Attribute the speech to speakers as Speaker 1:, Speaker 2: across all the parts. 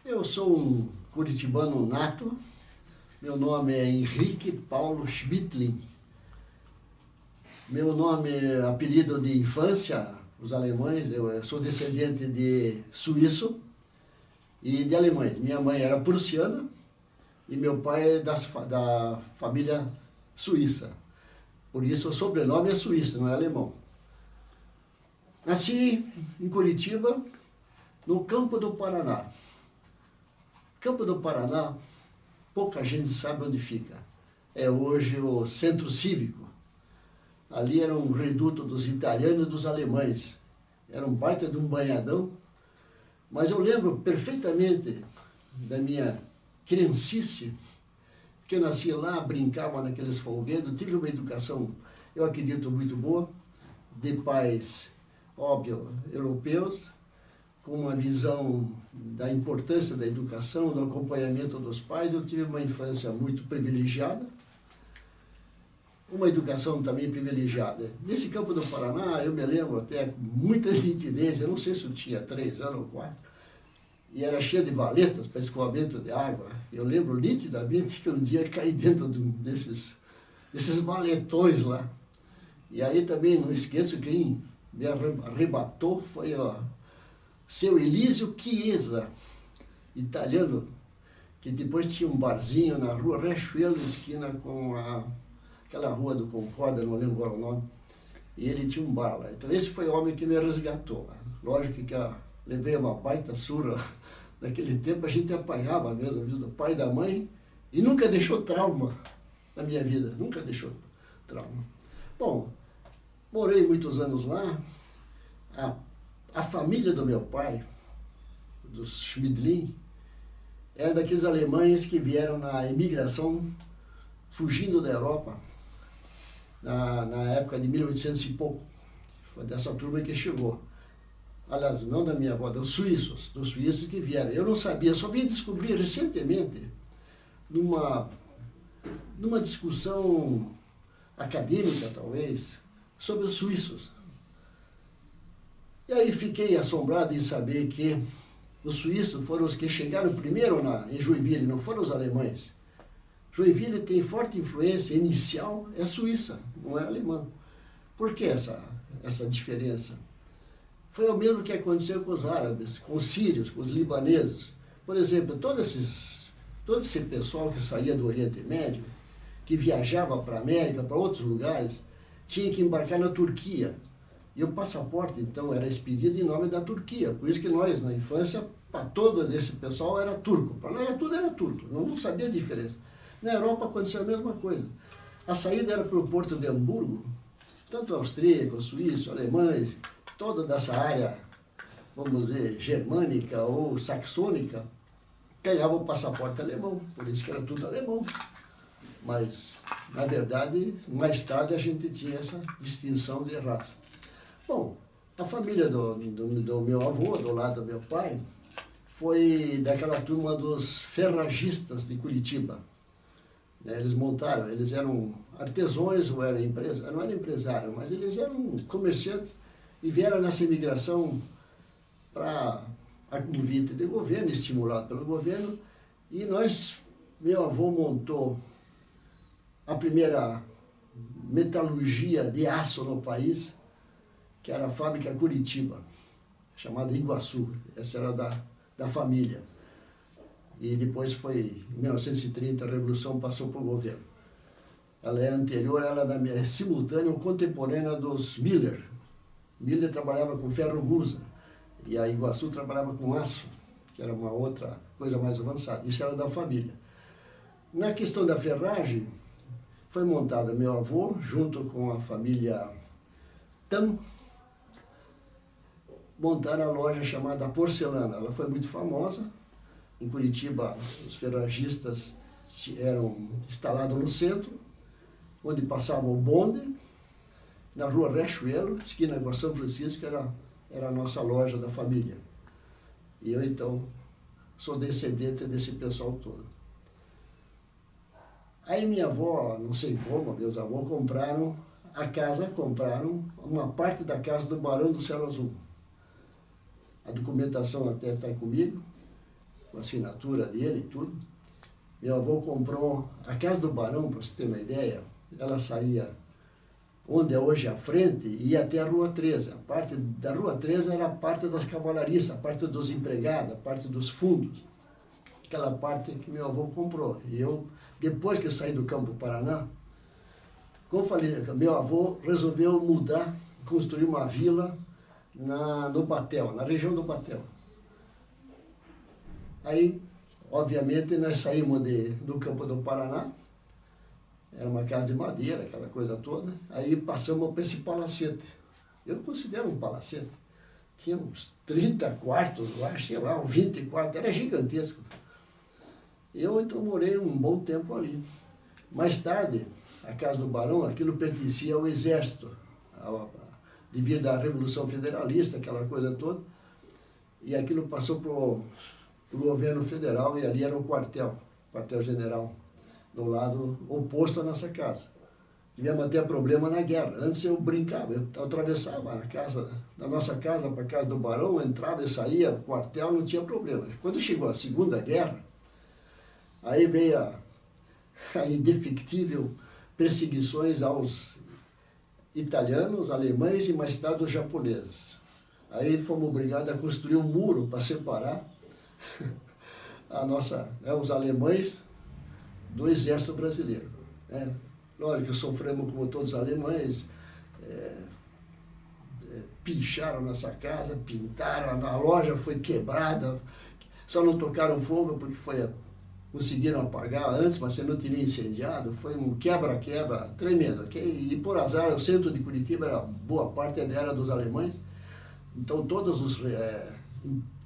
Speaker 1: Eu sou um curitibano nato, meu nome é Henrique Paulo Schmidlin. Meu nome é apelido de infância, os alemães, eu sou descendente de suíço e de alemães. Minha mãe era prussiana e meu pai é da família suíça. Por isso o sobrenome é suíço, não é alemão. Nasci em Curitiba, no Campo do Paraná. Campo do Paraná, pouca gente sabe onde fica. É hoje o Centro Cívico. Ali era um reduto dos italianos e dos alemães. Era um baita de um banhadão. Mas eu lembro perfeitamente da minha criancice, que eu nasci lá, brincava naqueles folguedos, tive uma educação, eu acredito, muito boa, de pais, óbvio, europeus, com uma visão da importância da educação, do acompanhamento dos pais. Eu tive uma infância muito privilegiada, uma educação também privilegiada. Nesse Campo do Paraná, eu me lembro até com muita nitidez, eu não sei se eu tinha 3 anos ou 4, e era cheio de valetas para escoamento de água. Eu lembro nitidamente que um dia caí dentro desses valetões lá. E aí também não esqueço quem me arrebatou foi o seu Elísio Chiesa, italiano, que depois tinha um barzinho na rua Riachuelo, esquina com aquela rua do Concórdia, não lembro agora o nome, e ele tinha um bar lá. Então esse foi o homem que me resgatou. Lógico que eu levei uma baita surra. Naquele tempo a gente apanhava mesmo, viu, do pai e da mãe, e nunca deixou trauma na minha vida, nunca deixou trauma. Bom, morei muitos anos lá. A família do meu pai, dos Schmidlin, era daqueles alemães que vieram na imigração, fugindo da Europa, na época de 1800 e pouco. Foi dessa turma que chegou. Aliás, não da minha avó, dos suíços que vieram. Eu não sabia, só vim descobrir recentemente, numa discussão acadêmica, talvez, sobre os suíços. E aí fiquei assombrado em saber que os suíços foram os que chegaram primeiro em Joinville, não foram os alemães. Joinville tem forte influência inicial, é suíça, não é alemã. Por que essa diferença? Foi o mesmo que aconteceu com os árabes, com os sírios, com os libaneses. Por exemplo, todo esse pessoal que saía do Oriente Médio, que viajava para a América, para outros lugares, tinha que embarcar na Turquia. E o passaporte, então, era expedido em nome da Turquia. Por isso que nós, na infância, para todo esse pessoal era turco. Para nós tudo era turco, não sabia a diferença. Na Europa aconteceu a mesma coisa. A saída era para o porto de Hamburgo, tanto austríacos, suíços, alemães, toda dessa área, vamos dizer, germânica ou saxônica, ganhava o passaporte alemão, por isso que era tudo alemão. Mas, na verdade, mais tarde a gente tinha essa distinção de raça. Bom, a família do meu avô, do lado do meu pai, foi daquela turma dos ferragistas de Curitiba. Eles montaram, eles eram artesãos ou eram empresários, não eram empresários, mas eles eram comerciantes e vieram nessa imigração para a convite do governo, estimulado pelo governo, e meu avô montou a primeira metalurgia de aço no país, que era a fábrica Curitiba, chamada Iguaçu. Essa era da família. E depois foi, em 1930, a Revolução passou para o governo. Ela é anterior, é simultânea ou contemporânea dos Miller. Miller trabalhava com ferro-gusa e a Iguaçu trabalhava com aço, que era uma outra coisa mais avançada. Isso era da família. Na questão da ferragem, foi montada meu avô, junto com a família Tam, montaram a loja chamada Porcelana. Ela foi muito famosa. Em Curitiba, os ferragistas eram instalados no centro, onde passava o bonde, na rua Riachuelo, esquina com São Francisco, era a nossa loja da família. E eu, então, sou descendente desse pessoal todo. Aí minha avó, não sei como, meus avós compraram uma parte da casa do Barão do Céu Azul. A documentação até está comigo. com a assinatura dele e tudo. Meu avô comprou a Casa do Barão, para você ter uma ideia, ela saía onde é hoje a frente e ia até a Rua 13. A parte da Rua 13 era a parte das cavalariças, a parte dos empregados, a parte dos fundos. Aquela parte que meu avô comprou. E eu, depois que eu saí do Campo Paraná, como eu falei, meu avô resolveu mudar, construir uma vila no Batel, na região do Batel. Aí, obviamente, nós saímos do Campo do Paraná, era uma casa de madeira, aquela coisa toda, aí passamos para esse palacete. Eu considero um palacete. Tinha uns 30 quartos, eu acho, sei lá, uns 20 quartos, era gigantesco. Eu, então, morei um bom tempo ali. Mais tarde, a Casa do Barão, aquilo pertencia ao Exército, devido à Revolução Federalista, aquela coisa toda, e aquilo passou para o governo federal, e ali era o quartel-general, do lado oposto à nossa casa. Tivemos até problema na guerra. Antes eu brincava, eu atravessava da nossa casa para a Casa do Barão, entrava e saía, quartel, não tinha problema. Quando chegou a Segunda Guerra, aí veio a indefectível perseguições aos italianos, alemães e mais tarde os japoneses. Aí fomos obrigados a construir um muro para separar os alemães do exército brasileiro. Lógico que sofremos como todos os alemães, picharam nossa casa, pintaram, a loja foi quebrada, só não tocaram fogo porque conseguiram apagar antes, mas você não teria incendiado, foi um quebra-quebra tremendo. Okay? E por azar, o centro de Curitiba, boa parte era dos alemães, então todas as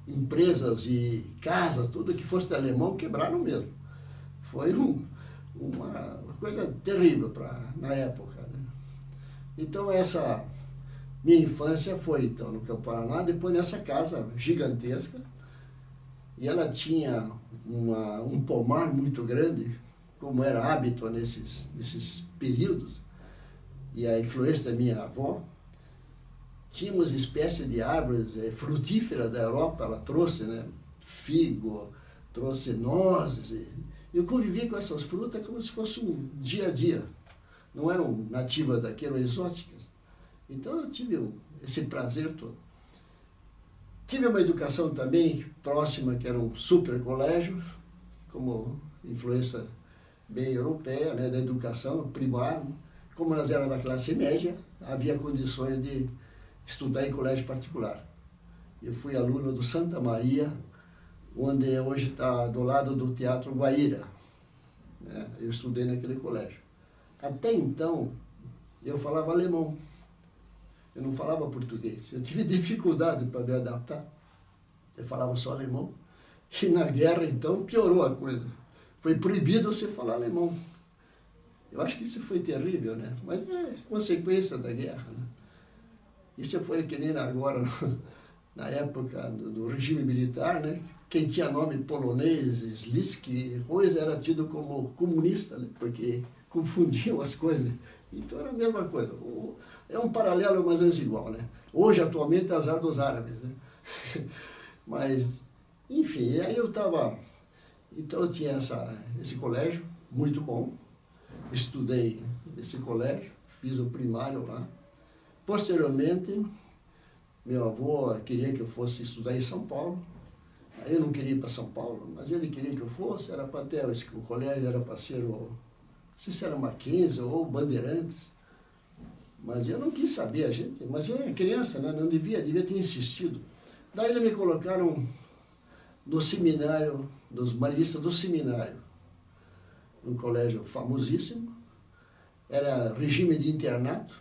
Speaker 1: empresas e casas, tudo que fosse de alemão, quebraram mesmo. Foi uma coisa terrível na época. Né? Então essa minha infância foi então no Campo Paraná, depois nessa casa gigantesca, e ela tinha um pomar muito grande, como era hábito nesses períodos, e a influência da minha avó. Tínhamos espécies de árvores frutíferas da Europa, ela trouxe, né, figo, trouxe nozes. Eu convivi com essas frutas como se fosse um dia a dia. Não eram nativas daqui, eram exóticas. Então eu tive esse prazer todo. Tive uma educação também próxima, que era um super colégio, como influência bem europeia, né, da educação primária. Como nós éramos da classe média, havia condições de estudar em colégio particular. Eu fui aluno do Santa Maria, onde hoje está do lado do Teatro Guaíra. Né? Eu estudei naquele colégio. Até então, eu falava alemão. Eu não falava português. Eu tive dificuldade para me adaptar. Eu falava só alemão. E na guerra, então, piorou a coisa. Foi proibido você falar alemão. Eu acho que isso foi terrível, né? Mas é consequência da guerra, né? Isso foi que nem agora, na época do regime militar, né? Quem tinha nome polonês, Sliski, coisa, era tido como comunista, né? Porque confundiam as coisas. Então era a mesma coisa. É um paralelo, mas é igual, né? Hoje, atualmente, é azar dos árabes, né? Mas, enfim, aí eu estava... Então eu tinha esse colégio, muito bom. Estudei nesse colégio, fiz o primário lá. Posteriormente, meu avô queria que eu fosse estudar em São Paulo. Aí eu não queria ir para São Paulo, mas ele queria que eu fosse, era para ter, o colégio era para ser não sei se era Mackenzie ou Bandeirantes. Mas eu não quis saber, mas eu era criança, né? Não devia ter insistido. Daí eles me colocaram no seminário, dos maristas do seminário, um colégio famosíssimo, era regime de internato,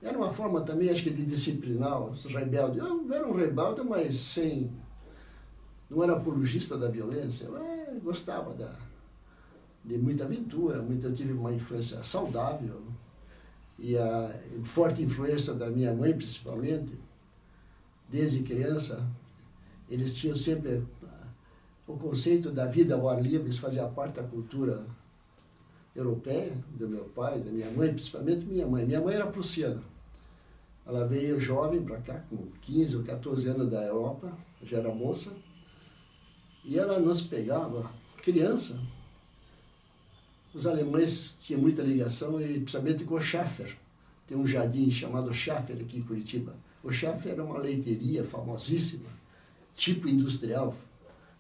Speaker 1: era uma forma também, acho que, de disciplinar os rebeldes. Eu era um rebelde, mas não era apologista da violência, eu gostava de muita aventura, eu tive uma infância saudável, e a forte influência da minha mãe, principalmente, desde criança, eles tinham sempre o conceito da vida ao ar livre, isso fazia parte da cultura europeia, do meu pai, da minha mãe, principalmente minha mãe. Minha mãe era prussiana. Ela veio jovem para cá, com 15 ou 14 anos da Europa, já era moça, E ela nos pegava, criança. Os alemães tinham muita ligação, e principalmente com o Schaffer. Tem um jardim chamado Schaffer aqui em Curitiba. O Schaffer era uma leiteria famosíssima, tipo industrial.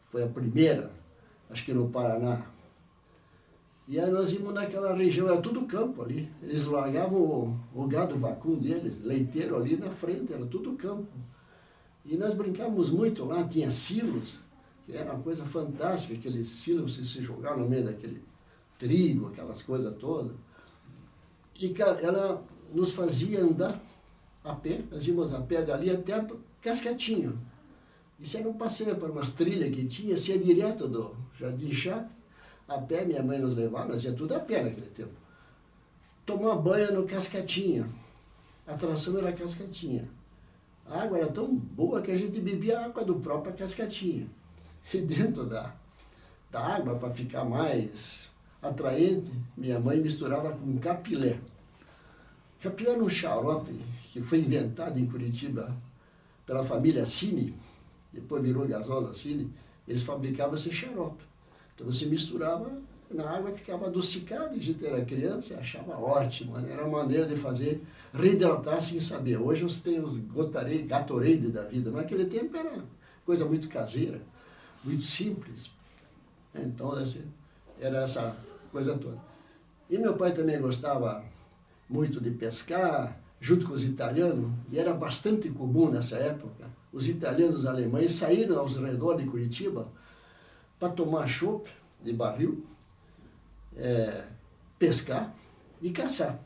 Speaker 1: Foi a primeira, acho que no Paraná. E aí nós íamos naquela região, era tudo campo ali. Eles largavam o gado vacuno deles, leiteiro ali na frente, era tudo campo. E nós brincávamos muito lá, tinha silos, que era uma coisa fantástica, aqueles silos, você se jogar no meio daquele trigo, aquelas coisas todas. E ela nos fazia andar a pé, nós íamos a pé dali até Cascatinho. Isso era um passeio para umas trilhas que tinha, assim, ia direto do Jardim Chá, a pé, minha mãe nos levava, nós ia tudo a pé naquele tempo. Tomar banho no Cascatinha, a atração era a Cascatinha. A água era tão boa que a gente bebia a água do próprio Cascatinha. E dentro da água, para ficar mais atraente, minha mãe misturava com capilé. Capilé era um xarope que foi inventado em Curitiba pela família Cine, depois virou gasosa Cine, eles fabricavam esse xarope. Então você misturava na água, ficava adocicado, e a gente era criança e achava ótimo, né? Era uma maneira de fazer reidratar sem saber. Hoje você tem os Gatorade da vida, mas naquele tempo era coisa muito caseira, muito simples. Então era essa coisa toda. E meu pai também gostava muito de pescar, junto com os italianos, e era bastante comum nessa época, os italianos e os alemães saíram aos redores de Curitiba para tomar chopp de barril, pescar e caçar.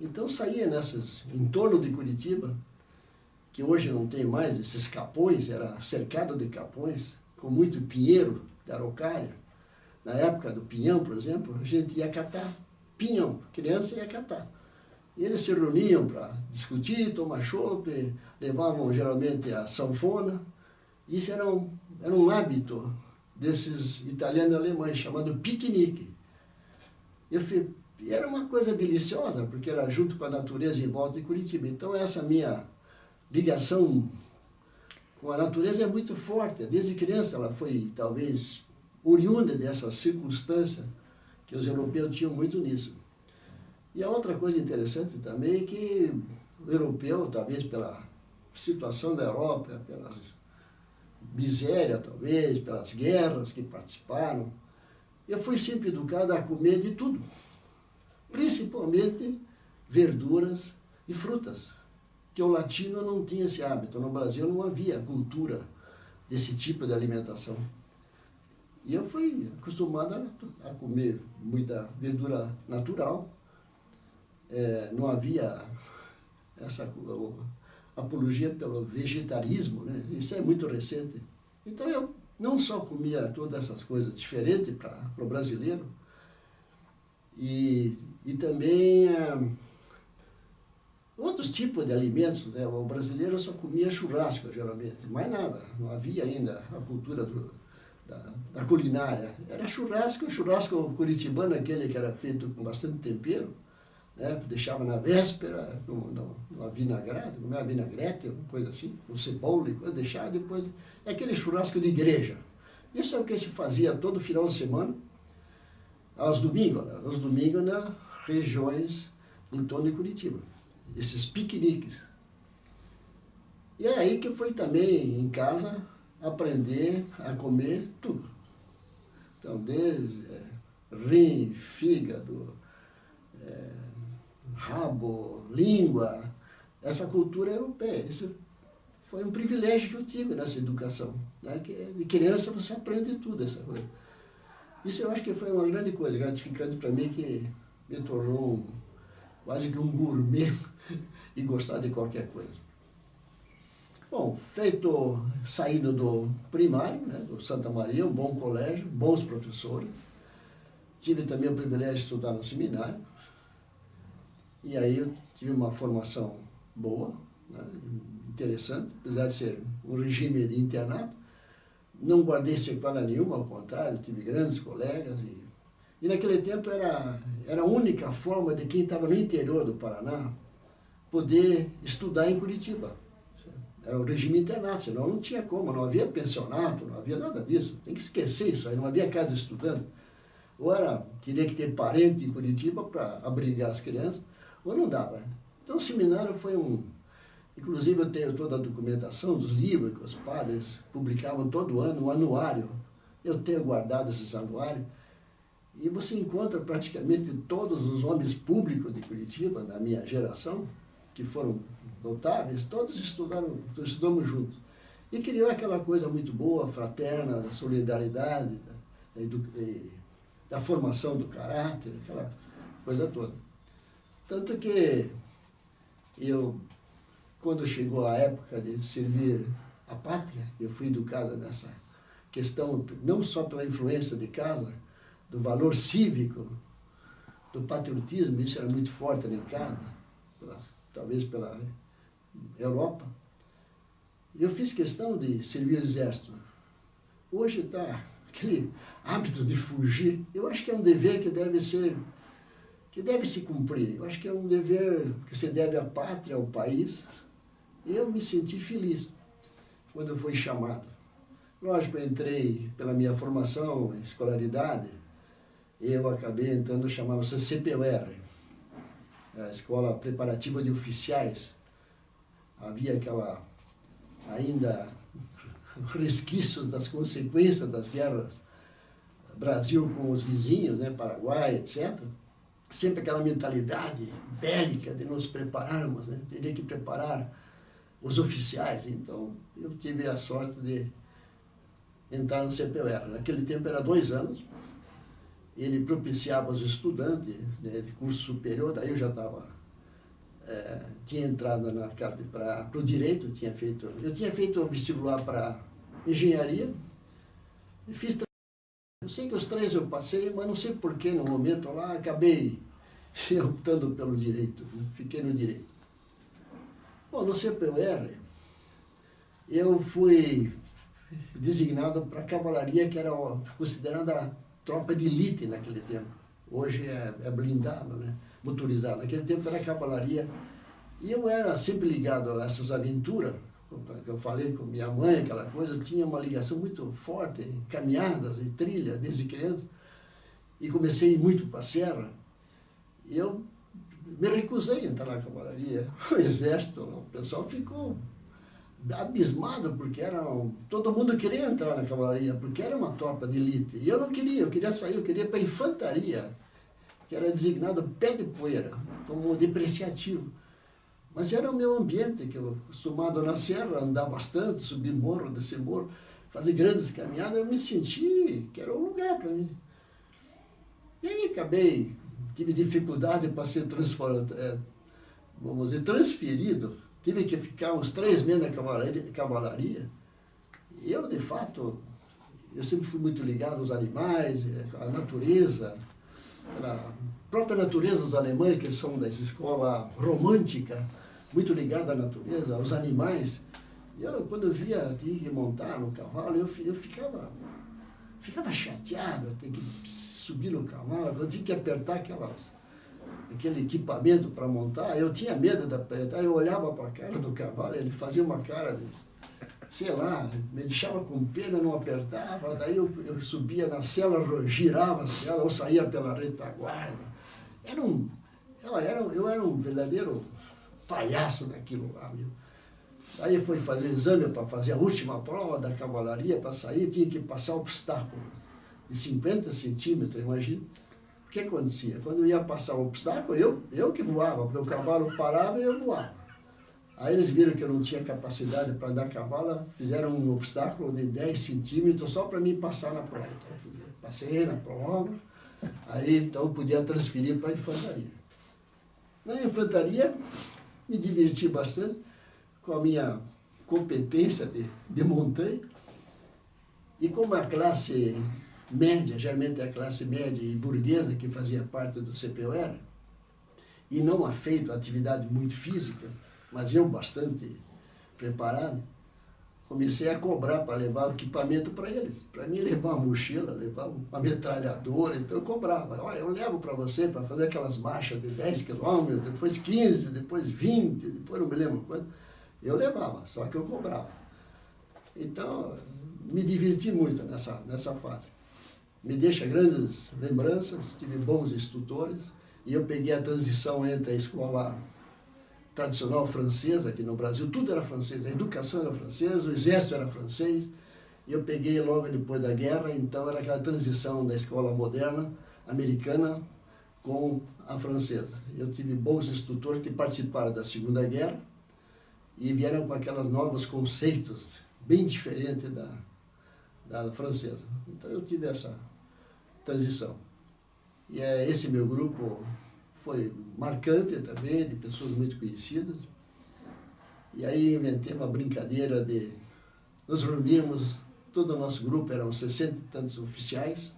Speaker 1: Então saía em torno de Curitiba, que hoje não tem mais esses capões, era cercado de capões, com muito pinheiro da araucária. Na época do pinhão, por exemplo, a gente ia catar pinhão, criança ia catar. E eles se reuniam para discutir, tomar chopp, levavam geralmente a sanfona. Isso era um hábito desses italianos e alemães, chamado piquenique. E era uma coisa deliciosa, porque era junto com a natureza em volta de Curitiba. Então essa minha ligação com a natureza é muito forte. Desde criança ela foi, talvez, oriunda dessa circunstância, que os europeus tinham muito nisso. E a outra coisa interessante também é que o europeu, talvez pela situação da Europa, pela miséria, talvez, pelas guerras que participaram, eu fui sempre educado a comer de tudo, principalmente verduras e frutas, que o latino não tinha esse hábito. No Brasil não havia cultura desse tipo de alimentação. E eu fui acostumado a comer muita verdura natural. Não havia essa apologia pelo vegetarismo, né? Isso é muito recente. Então eu não só comia todas essas coisas diferentes para o brasileiro, e também outros tipos de alimentos, né? O brasileiro só comia churrasco, geralmente, mais nada. Não havia ainda a cultura da culinária. Era churrasco curitibano, aquele que era feito com bastante tempero, né? Deixava na véspera, numa vinagrete, uma vinagrete, uma coisa assim, com cebola e coisa, deixava depois. É aquele churrasco de igreja. Isso é o que se fazia todo final de semana, aos domingos nas regiões em torno de Curitiba. Esses piqueniques. E é aí que eu fui também, em casa, aprender a comer tudo. Então, desde rim, fígado, rabo, língua, essa cultura europeia. Isso foi um privilégio que eu tive nessa educação, né? Que de criança você aprende tudo, essa coisa. Isso eu acho que foi uma grande coisa, gratificante para mim, que me tornou quase que um gourmet e gostar de qualquer coisa. Bom, saído do primário, né, do Santa Maria, um bom colégio, bons professores. Tive também o privilégio de estudar no seminário. E aí eu tive uma formação boa, né, interessante, apesar de ser um regime de internato. Não guardei sequela nenhuma, ao contrário, tive grandes colegas. E naquele tempo era a única forma de quem estava no interior do Paraná poder estudar em Curitiba. Era o regime internato, senão não tinha como, não havia pensionato, não havia nada disso. Tem que esquecer isso aí, não havia casa de estudante. Ou teria que ter parente em Curitiba para abrigar as crianças, ou não dava. Então o seminário foi Inclusive eu tenho toda a documentação dos livros que os padres publicavam todo ano, um anuário. Eu tenho guardado esses anuários. E você encontra praticamente todos os homens públicos de Curitiba, da minha geração, que foram notáveis, todos estudamos juntos. E criou aquela coisa muito boa, fraterna, da solidariedade, da formação do caráter, aquela coisa toda. Tanto que quando chegou a época de servir a pátria, eu fui educado nessa questão, não só pela influência de casa, do valor cívico, do patriotismo, isso era muito forte ali em casa, talvez pela Europa. Eu fiz questão de servir o exército. Hoje está aquele hábito de fugir. Eu acho que é um dever que deve se cumprir. Eu acho que é um dever que se deve à pátria, ao país. Eu me senti feliz quando eu fui chamado. Lógico, eu entrei pela minha formação, escolaridade, eu acabei entrando, chamava-se CPUR, a Escola Preparativa de Oficiais. Havia ainda resquícios das consequências das guerras Brasil com os vizinhos, né, Paraguai, etc. Sempre aquela mentalidade bélica de nos prepararmos, né, teria que preparar os oficiais. Então, eu tive a sorte de entrar no CPUR. Naquele tempo era 2 anos, ele propiciava aos estudantes, né, de curso superior, daí eu já tinha entrado para o direito, eu tinha feito o vestibular para engenharia, e fiz 3. Eu sei que os 3 eu passei, mas não sei porquê, no momento lá, acabei optando pelo direito, né, fiquei no direito. Bom, no CPUR, eu fui designado para a cavalaria, que era considerada a tropa de elite naquele tempo. Hoje é blindado, né? Motorizado. Naquele tempo era cavalaria. E eu era sempre ligado a essas aventuras, que eu falei com minha mãe, aquela coisa, eu tinha uma ligação muito forte, caminhadas e trilha desde criança. E comecei a ir muito para a serra. E eu me recusei a entrar na cavalaria. O exército, o pessoal ficou abismado, porque todo mundo queria entrar na cavalaria, porque era uma tropa de elite. E eu queria sair, eu queria ir para a infantaria, que era designado pé de poeira, como depreciativo. Mas era o meu ambiente, que eu acostumado na serra, andar bastante, subir morro, descer morro, fazer grandes caminhadas, eu me senti que era um lugar para mim. E aí tive dificuldade para ser transferido. Tive que ficar uns 3 meses na cavalaria. E eu, de fato, eu sempre fui muito ligado aos animais, à natureza, a própria natureza dos alemães, que são dessa escola romântica, muito ligado à natureza, aos animais. E quando eu via, tinha que montar no cavalo, eu ficava chateado, ter que subir no cavalo, eu tinha que apertar aquele equipamento para montar, eu tinha medo de apertar, eu olhava para a cara do cavalo, ele fazia uma cara de, sei lá, me deixava com pena, não apertava, daí eu subia na cela, girava a cela, eu saía pela retaguarda. Eu era um verdadeiro palhaço naquilo lá, viu? Aí eu fui fazer exame para fazer a última prova da cavalaria, para sair, tinha que passar obstáculo de 50 centímetros, imagina. O que acontecia? Quando ia passar o obstáculo, eu que voava, porque o cavalo parava e eu voava. Aí eles viram que eu não tinha capacidade para andar a cavalo, fizeram um obstáculo de 10 centímetros só para mim passar na prova. Então, passei na prova, aí então eu podia transferir para a infantaria. Na infantaria, me diverti bastante com a minha competência de montanha, e como a classe média, geralmente a classe média e burguesa que fazia parte do CPUR, e não feito atividade muito física, mas eu bastante preparado, comecei a cobrar para levar o equipamento para eles. Para mim, levar uma mochila, levar uma metralhadora, então eu cobrava. Olha, eu levo para você para fazer aquelas marchas de 10 quilômetros, depois 15, depois 20, depois não me lembro quanto. Eu levava, só que eu cobrava. Então, me diverti muito nessa fase. Me deixa grandes lembranças, tive bons instrutores, e eu peguei a transição entre a escola tradicional francesa, aqui no Brasil, tudo era francês, a educação era francesa, o exército era francês, e eu peguei logo depois da guerra, então era aquela transição da escola moderna, americana, com a francesa. Eu tive bons instrutores que participaram da Segunda Guerra e vieram com aqueles novos conceitos, bem diferentes da francesa. Então eu tive essa transição. E esse meu grupo foi marcante também, de pessoas muito conhecidas. E aí inventei uma brincadeira de nos reunirmos, todo o nosso grupo, eram 60 e tantos oficiais,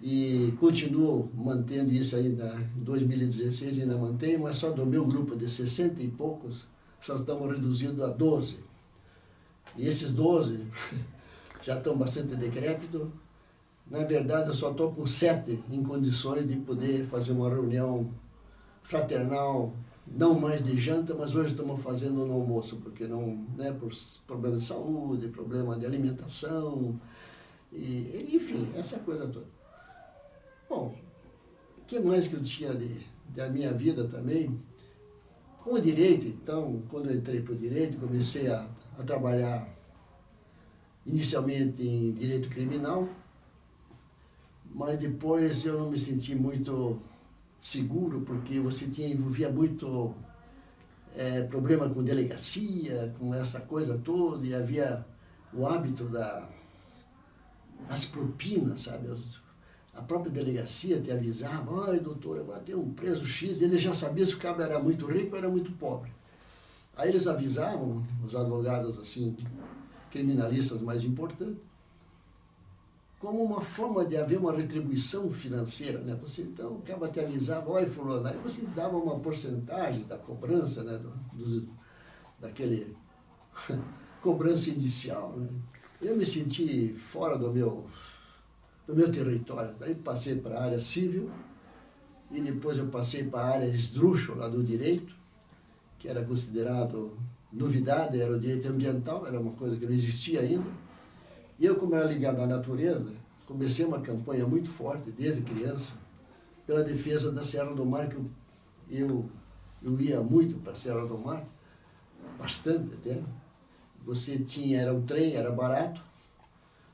Speaker 1: e continuo mantendo isso ainda em 2016, ainda mantenho, mas só do meu grupo de 60 e poucos, só estamos reduzindo a 12. E esses 12 já estão bastante decrépitos. Na verdade, eu só estou com 7 em condições de poder fazer uma reunião fraternal, não mais de janta, mas hoje estamos fazendo no almoço, porque não, né, por problemas de saúde, problema de alimentação, e, enfim, essa coisa toda. Bom, o que mais que eu tinha da minha vida também? Com o direito, então, quando eu entrei para o direito, comecei a trabalhar inicialmente em direito criminal, mas depois eu não me senti muito seguro, porque você envolvia muito problema com delegacia, com essa coisa toda, e havia o hábito das propinas, sabe? A própria delegacia te avisava, ai doutor, agora tem um preso X, ele já sabia se o cara era muito rico ou era muito pobre. Aí eles avisavam, os advogados assim, criminalistas mais importantes, como uma forma de haver uma retribuição financeira, né? Você então acaba te avisava, olha fulano, aí você dava uma porcentagem da cobrança, né? Daquele cobrança inicial, né? Eu me senti fora do meu território, daí passei para a área civil e depois eu passei para a área esdrúxula do direito, que era considerado novidade, era o direito ambiental, era uma coisa que não existia ainda. E eu, como era ligado à natureza, comecei uma campanha muito forte, desde criança, pela defesa da Serra do Mar, que eu ia muito para a Serra do Mar, bastante até. Era um trem, era barato,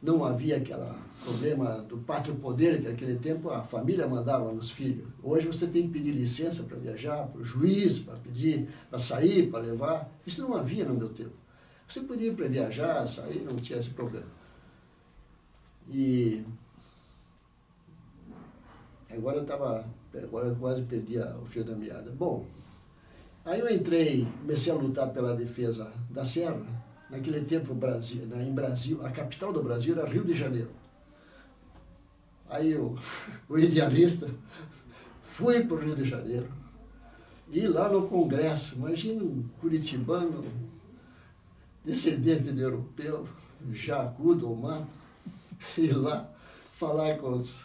Speaker 1: não havia aquele problema do pátrio poder, que naquele tempo a família mandava nos filhos. Hoje você tem que pedir licença para viajar, para o juiz, para pedir, para sair, para levar. Isso não havia no meu tempo. Você podia ir para viajar, sair, não tinha esse problema. E agora eu quase perdi o fio da meada. Bom, aí eu comecei a lutar pela defesa da Serra. Naquele tempo, em Brasil, a capital do Brasil era Rio de Janeiro. Aí o idealista fui para o Rio de Janeiro, e lá no Congresso, imagina um curitibano, descendente de europeu, jacudo ou mato, ir lá falar com os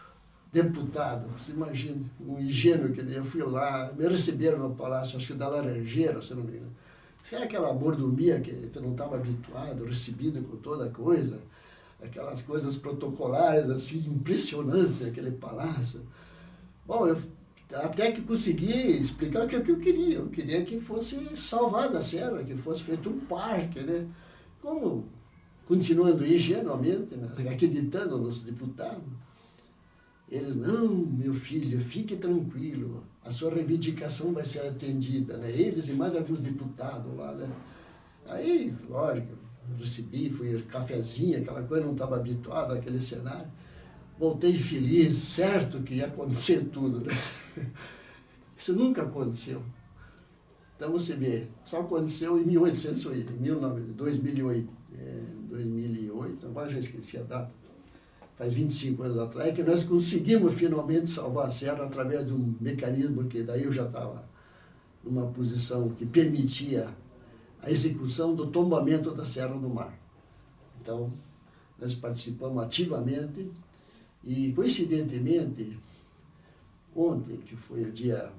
Speaker 1: deputados. Você imagina, um ingênuo que eu fui lá, me receberam no Palácio, acho que da Laranjeira, se não me engano. Isso é aquela mordomia que você não estava habituado, recebido com toda a coisa, aquelas coisas protocolares, assim, impressionante, aquele palácio. Bom, eu até que consegui explicar o que eu queria. Eu queria que fosse salvada a serra, que fosse feito um parque, né? Como, continuando ingenuamente, né? Acreditando nos deputados, eles, não, meu filho, fique tranquilo, a sua reivindicação vai ser atendida, né? Eles e mais alguns deputados lá, né? Aí, lógico, recebi, fui cafezinho, aquela coisa, não estava habituado àquele cenário. Voltei feliz, certo que ia acontecer tudo, né? Isso nunca aconteceu. Então você vê, só aconteceu em 2008, agora já esqueci a data. Faz 25 anos atrás, que nós conseguimos finalmente salvar a serra através de um mecanismo que daí eu já estava numa posição que permitia a execução do tombamento da Serra do Mar. Então, nós participamos ativamente e, coincidentemente, ontem, que foi o dia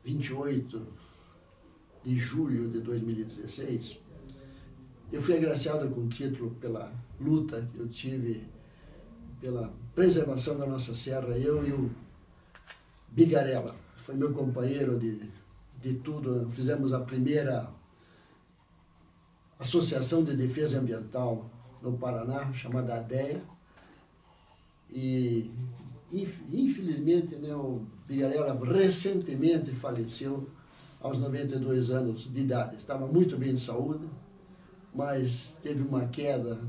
Speaker 1: 28 de julho de 2016, eu fui agraciado com o título pela luta que eu tive pela preservação da nossa serra, eu e o Bigarella, foi meu companheiro de tudo. Fizemos a primeira Associação de Defesa Ambiental no Paraná, chamada ADEA, e infelizmente, né, o Bigarella recentemente faleceu aos 92 anos de idade. Estava muito bem de saúde, mas teve uma queda,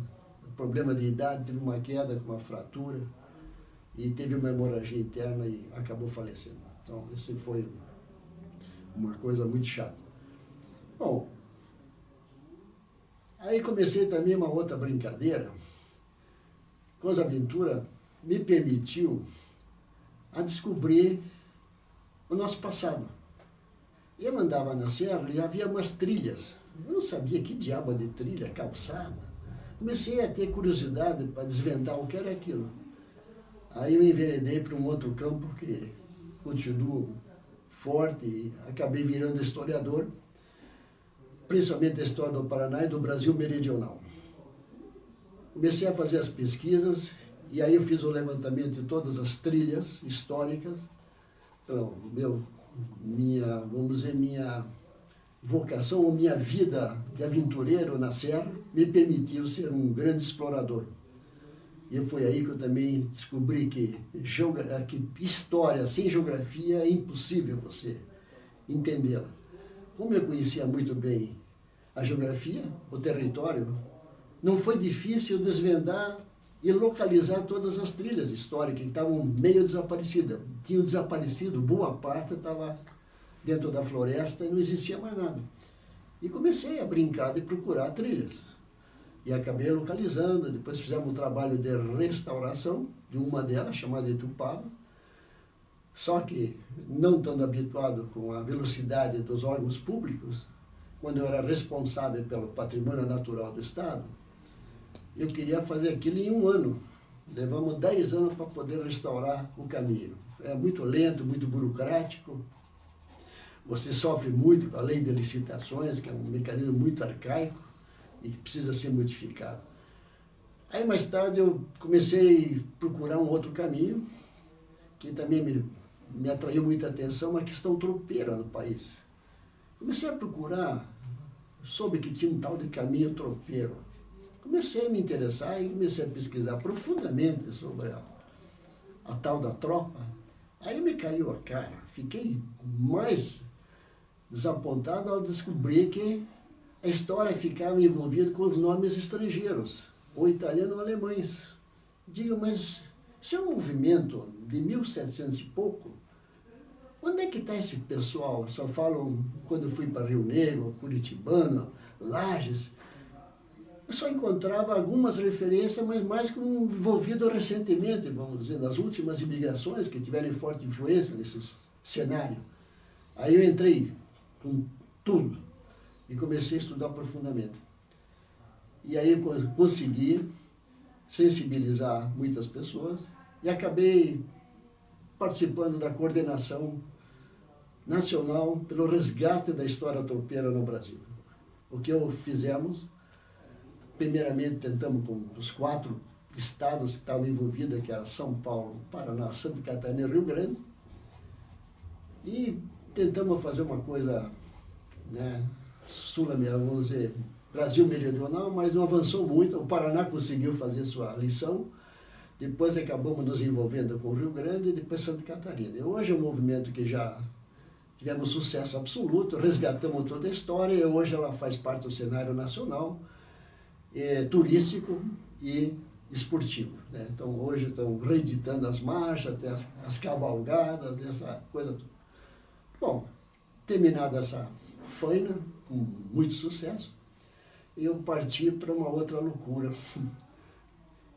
Speaker 1: problema de idade, teve uma queda com uma fratura e teve uma hemorragia interna e acabou falecendo. Então, isso foi uma coisa muito chata. Bom, aí comecei também uma outra brincadeira. Coisa Aventura me permitiu a descobrir o nosso passado. Eu andava na serra e havia umas trilhas. Eu não sabia que diabo de trilha, calçada. Comecei a ter curiosidade para desvendar o que era aquilo. Aí eu enveredei para um outro campo que continuo forte e acabei virando historiador, principalmente da história do Paraná e do Brasil meridional. Comecei a fazer as pesquisas e aí eu fiz o levantamento de todas as trilhas históricas. Então, minha vocação ou minha vida de aventureiro na serra me permitiu ser um grande explorador. E foi aí que eu também descobri que história sem geografia é impossível você entendê-la. Como eu conhecia muito bem a geografia, o território, não foi difícil desvendar e localizar todas as trilhas históricas que estavam meio desaparecidas. Tinham desaparecido, boa parte estava dentro da floresta e não existia mais nada. E comecei a brincar de procurar trilhas. E acabei localizando, depois fizemos um trabalho de restauração de uma delas, chamada Itupava. Só que, não estando habituado com a velocidade dos órgãos públicos, quando eu era responsável pelo patrimônio natural do Estado, eu queria fazer aquilo em 1 ano. Levamos 10 anos para poder restaurar o caminho. É muito lento, muito burocrático. Você sofre muito com a lei de licitações, que é um mecanismo muito arcaico e que precisa ser modificado. Aí, mais tarde, eu comecei a procurar um outro caminho, que também me atraiu muita atenção, uma questão tropeira no país. Comecei a procurar, soube que tinha um tal de caminho tropeiro. Comecei a me interessar e comecei a pesquisar profundamente sobre a tal da tropa. Aí me caiu a cara, fiquei mais desapontado ao descobrir que a história ficava envolvida com os nomes estrangeiros, ou italianos ou alemães. Digo, mas isso é um movimento de 1700 e pouco. Onde é que está esse pessoal? Só falam quando eu fui para Rio Negro, Curitibano, Lages. Eu só encontrava algumas referências, mas mais com envolvido recentemente, vamos dizer, nas últimas imigrações que tiveram forte influência nesse cenário. Aí eu entrei com tudo e comecei a estudar profundamente. E aí eu consegui sensibilizar muitas pessoas e acabei participando da coordenação nacional pelo resgate da história tropeira no Brasil. O que fizemos, primeiramente tentamos com os 4 estados que estavam envolvidos, que eram São Paulo, Paraná, Santa Catarina e Rio Grande, e tentamos fazer uma coisa, né, vamos dizer, Brasil meridional, mas não avançou muito. O Paraná conseguiu fazer sua lição, depois acabamos nos envolvendo com o Rio Grande e depois Santa Catarina. E hoje é um movimento que já tivemos sucesso absoluto, resgatamos toda a história e hoje ela faz parte do cenário nacional, turístico e esportivo, né? Então hoje estão reeditando as marchas, até as cavalgadas, essa coisa toda. Bom, terminada essa faina, com muito sucesso, eu parti para uma outra loucura.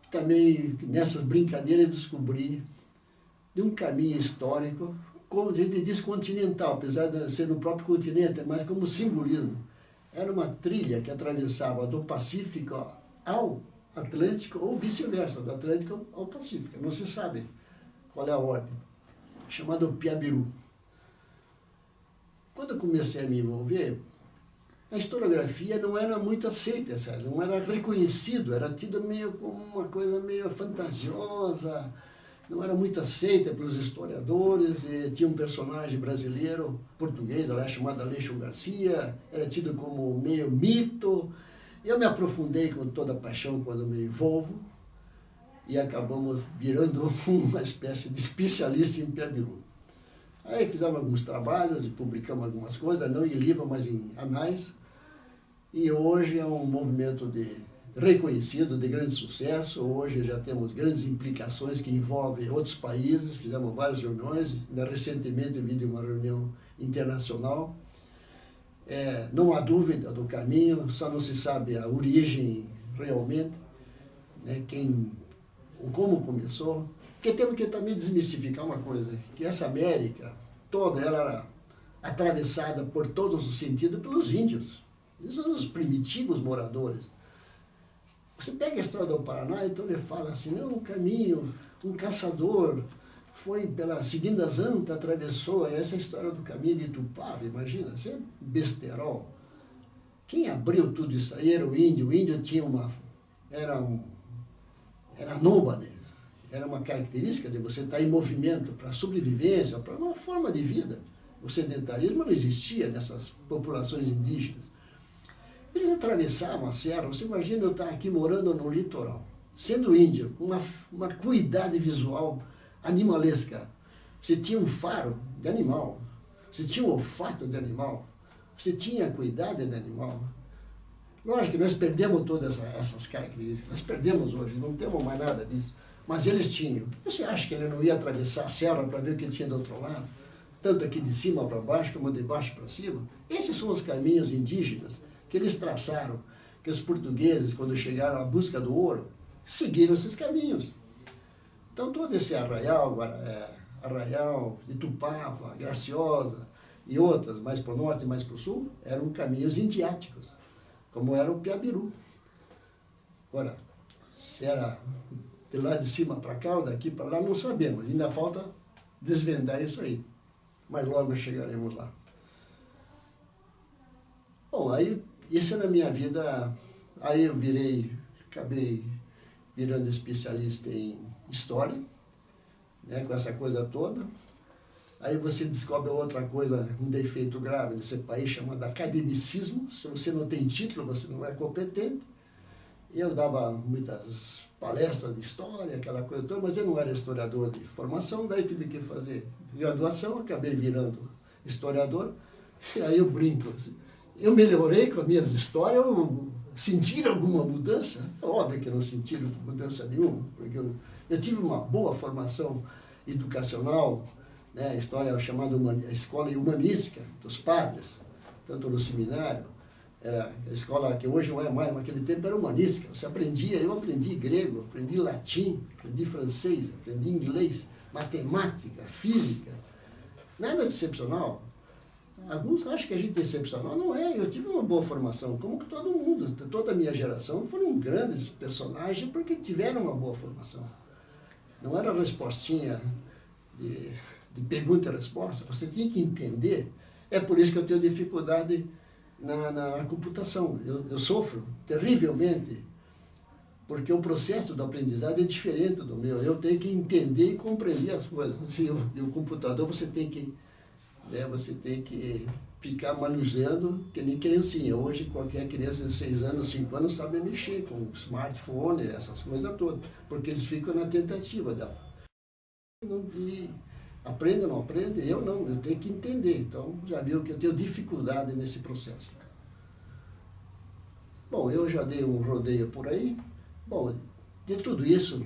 Speaker 1: Também nessas brincadeiras descobri de um caminho histórico, como a gente diz continental, apesar de ser no próprio continente, mas como simbolismo. Era uma trilha que atravessava do Pacífico ao Atlântico, ou vice-versa, do Atlântico ao Pacífico. Não se sabe qual é a ordem. Chamado Piabiru. Quando eu comecei a me envolver, a historiografia não era muito aceita, sabe? Não era reconhecido, era tido meio como uma coisa meio fantasiosa, não era muito aceita pelos historiadores. E tinha um personagem brasileiro, português, chamado Aleixo Garcia, era tido como meio mito. Eu me aprofundei com toda a paixão quando me envolvo e acabamos virando uma espécie de especialista em Piabiru. Aí fizemos alguns trabalhos e publicamos algumas coisas, não em livro, mas em anais. E hoje é um movimento reconhecido, de grande sucesso. Hoje já temos grandes implicações que envolvem outros países. Fizemos várias reuniões. Recentemente vi de uma reunião internacional. Não há dúvida do caminho, só não se sabe a origem realmente, né, como começou. Porque temos que também desmistificar uma coisa, que essa América toda ela era atravessada por todos os sentidos pelos índios. Eles são os primitivos moradores. Você pega a história do Paraná, então ele fala assim, não, um caminho, um caçador foi seguindo as antas, atravessou, essa é a história do caminho de Tupava, imagina, isso é besterol. Quem abriu tudo isso aí era o índio tinha era nômade, era uma característica de você estar em movimento para sobrevivência, para uma forma de vida. O sedentarismo não existia nessas populações indígenas. Eles atravessavam a serra, você imagina eu estar aqui morando no litoral, sendo índio, com uma acuidade visual animalesca. Você tinha um faro de animal, você tinha um olfato de animal, você tinha a cuidado de animal. Lógico que nós perdemos todas essas características, nós perdemos hoje, não temos mais nada disso. Mas eles tinham. Você acha que ele não ia atravessar a serra para ver o que tinha do outro lado? Tanto aqui de cima para baixo, como de baixo para cima? Esses são os caminhos indígenas que eles traçaram, que os portugueses, quando chegaram à busca do ouro, seguiram esses caminhos. Então todo esse arraial de Tupava, Graciosa e outras, mais para o norte e mais para o sul, eram caminhos indiáticos, como era o Piabiru. Agora, se era de lá de cima para cá ou daqui para lá, não sabemos, ainda falta desvendar isso aí, mas logo chegaremos lá. Bom, aí, isso na minha vida, aí eu acabei virando especialista em história, né, com essa coisa toda. Aí você descobre outra coisa, um defeito grave nesse país chamado academicismo. Se você não tem título, você não é competente. Eu dava muitas palestras de história, aquela coisa toda, mas eu não era historiador de formação, daí tive que fazer graduação, acabei virando historiador. E aí eu brinco, assim, eu melhorei com as minhas histórias, sentiram alguma mudança? É óbvio que não sentiram mudança nenhuma, porque eu tive uma boa formação educacional, né, a história é chamada a escola humanística dos padres, tanto no seminário, era a escola que hoje não é mais, mas naquele tempo era humanística. Você aprendia, eu aprendi grego, aprendi latim, aprendi francês, aprendi inglês, matemática, física, nada de excepcional. Alguns acham que a gente é excepcional, não é, eu tive uma boa formação, como que todo mundo, toda a minha geração foram grandes personagens porque tiveram uma boa formação. Não era respostinha de pergunta e resposta, você tinha que entender. É por isso que eu tenho dificuldade na computação. Eu sofro terrivelmente, porque o processo da aprendizagem é diferente do meu. Eu tenho que entender e compreender as coisas. E o computador você tem que ficar manuseando que nem criancinha. Hoje qualquer criança de 6 anos, 5 anos sabe mexer com smartphone, essas coisas todas, porque eles ficam na tentativa dela. E aprende ou não aprende? Eu não, eu tenho que entender. Então, já viu que eu tenho dificuldade nesse processo. Bom, eu já dei um rodeio por aí. Bom, de tudo isso,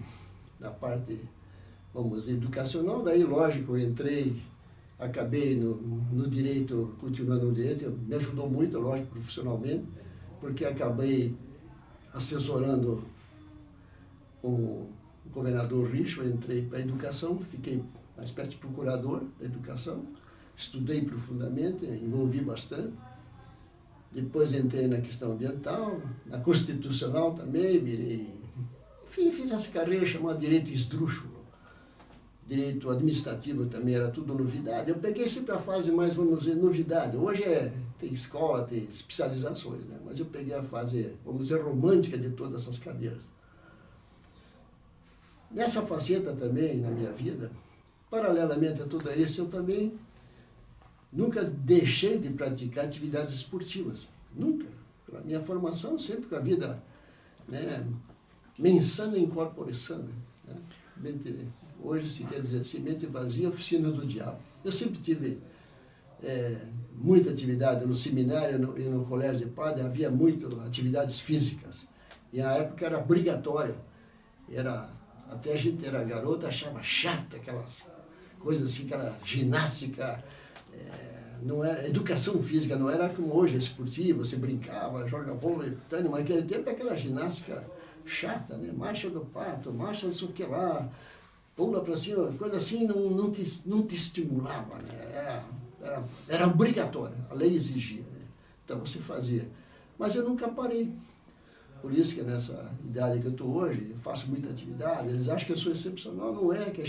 Speaker 1: na parte, vamos dizer, educacional, daí, lógico, eu acabei no direito, continuando no direito, me ajudou muito, lógico, profissionalmente, porque acabei assessorando o governador Richo, eu entrei para a educação, fiquei uma espécie de procurador da educação, estudei profundamente, envolvi bastante. Depois entrei na questão ambiental, na constitucional também, enfim, fiz essa carreira chamada direito esdrúxulo, direito administrativo também era tudo novidade. Eu peguei sempre a fase mais, vamos dizer, novidade. Hoje tem escola, tem especializações, né? Mas eu peguei a fase, vamos dizer, romântica de todas essas cadeiras. Nessa faceta também, na minha vida, paralelamente a tudo isso, eu também nunca deixei de praticar atividades esportivas. Nunca. Pela minha formação, sempre com a vida, né, mensana in corpore sano, né? Hoje se quer dizer assim, mente vazia, oficina do diabo. Eu sempre tive muita atividade no seminário e no colégio de padre, havia muitas atividades físicas. E na época era obrigatório. Até a gente era garota, achava chata aquelas coisas assim, aquela ginástica, não era, educação física não era como hoje, esportiva, você brincava, joga vôlei, mas naquele tempo aquela ginástica chata, né? Marcha do pato, marcha não sei o que lá, pula para cima, coisa assim, não te estimulava, né? Era obrigatória, a lei exigia, né? Então você fazia. Mas eu nunca parei. Por isso que nessa idade que eu estou hoje, eu faço muita atividade, eles acham que eu sou excepcional, não é, que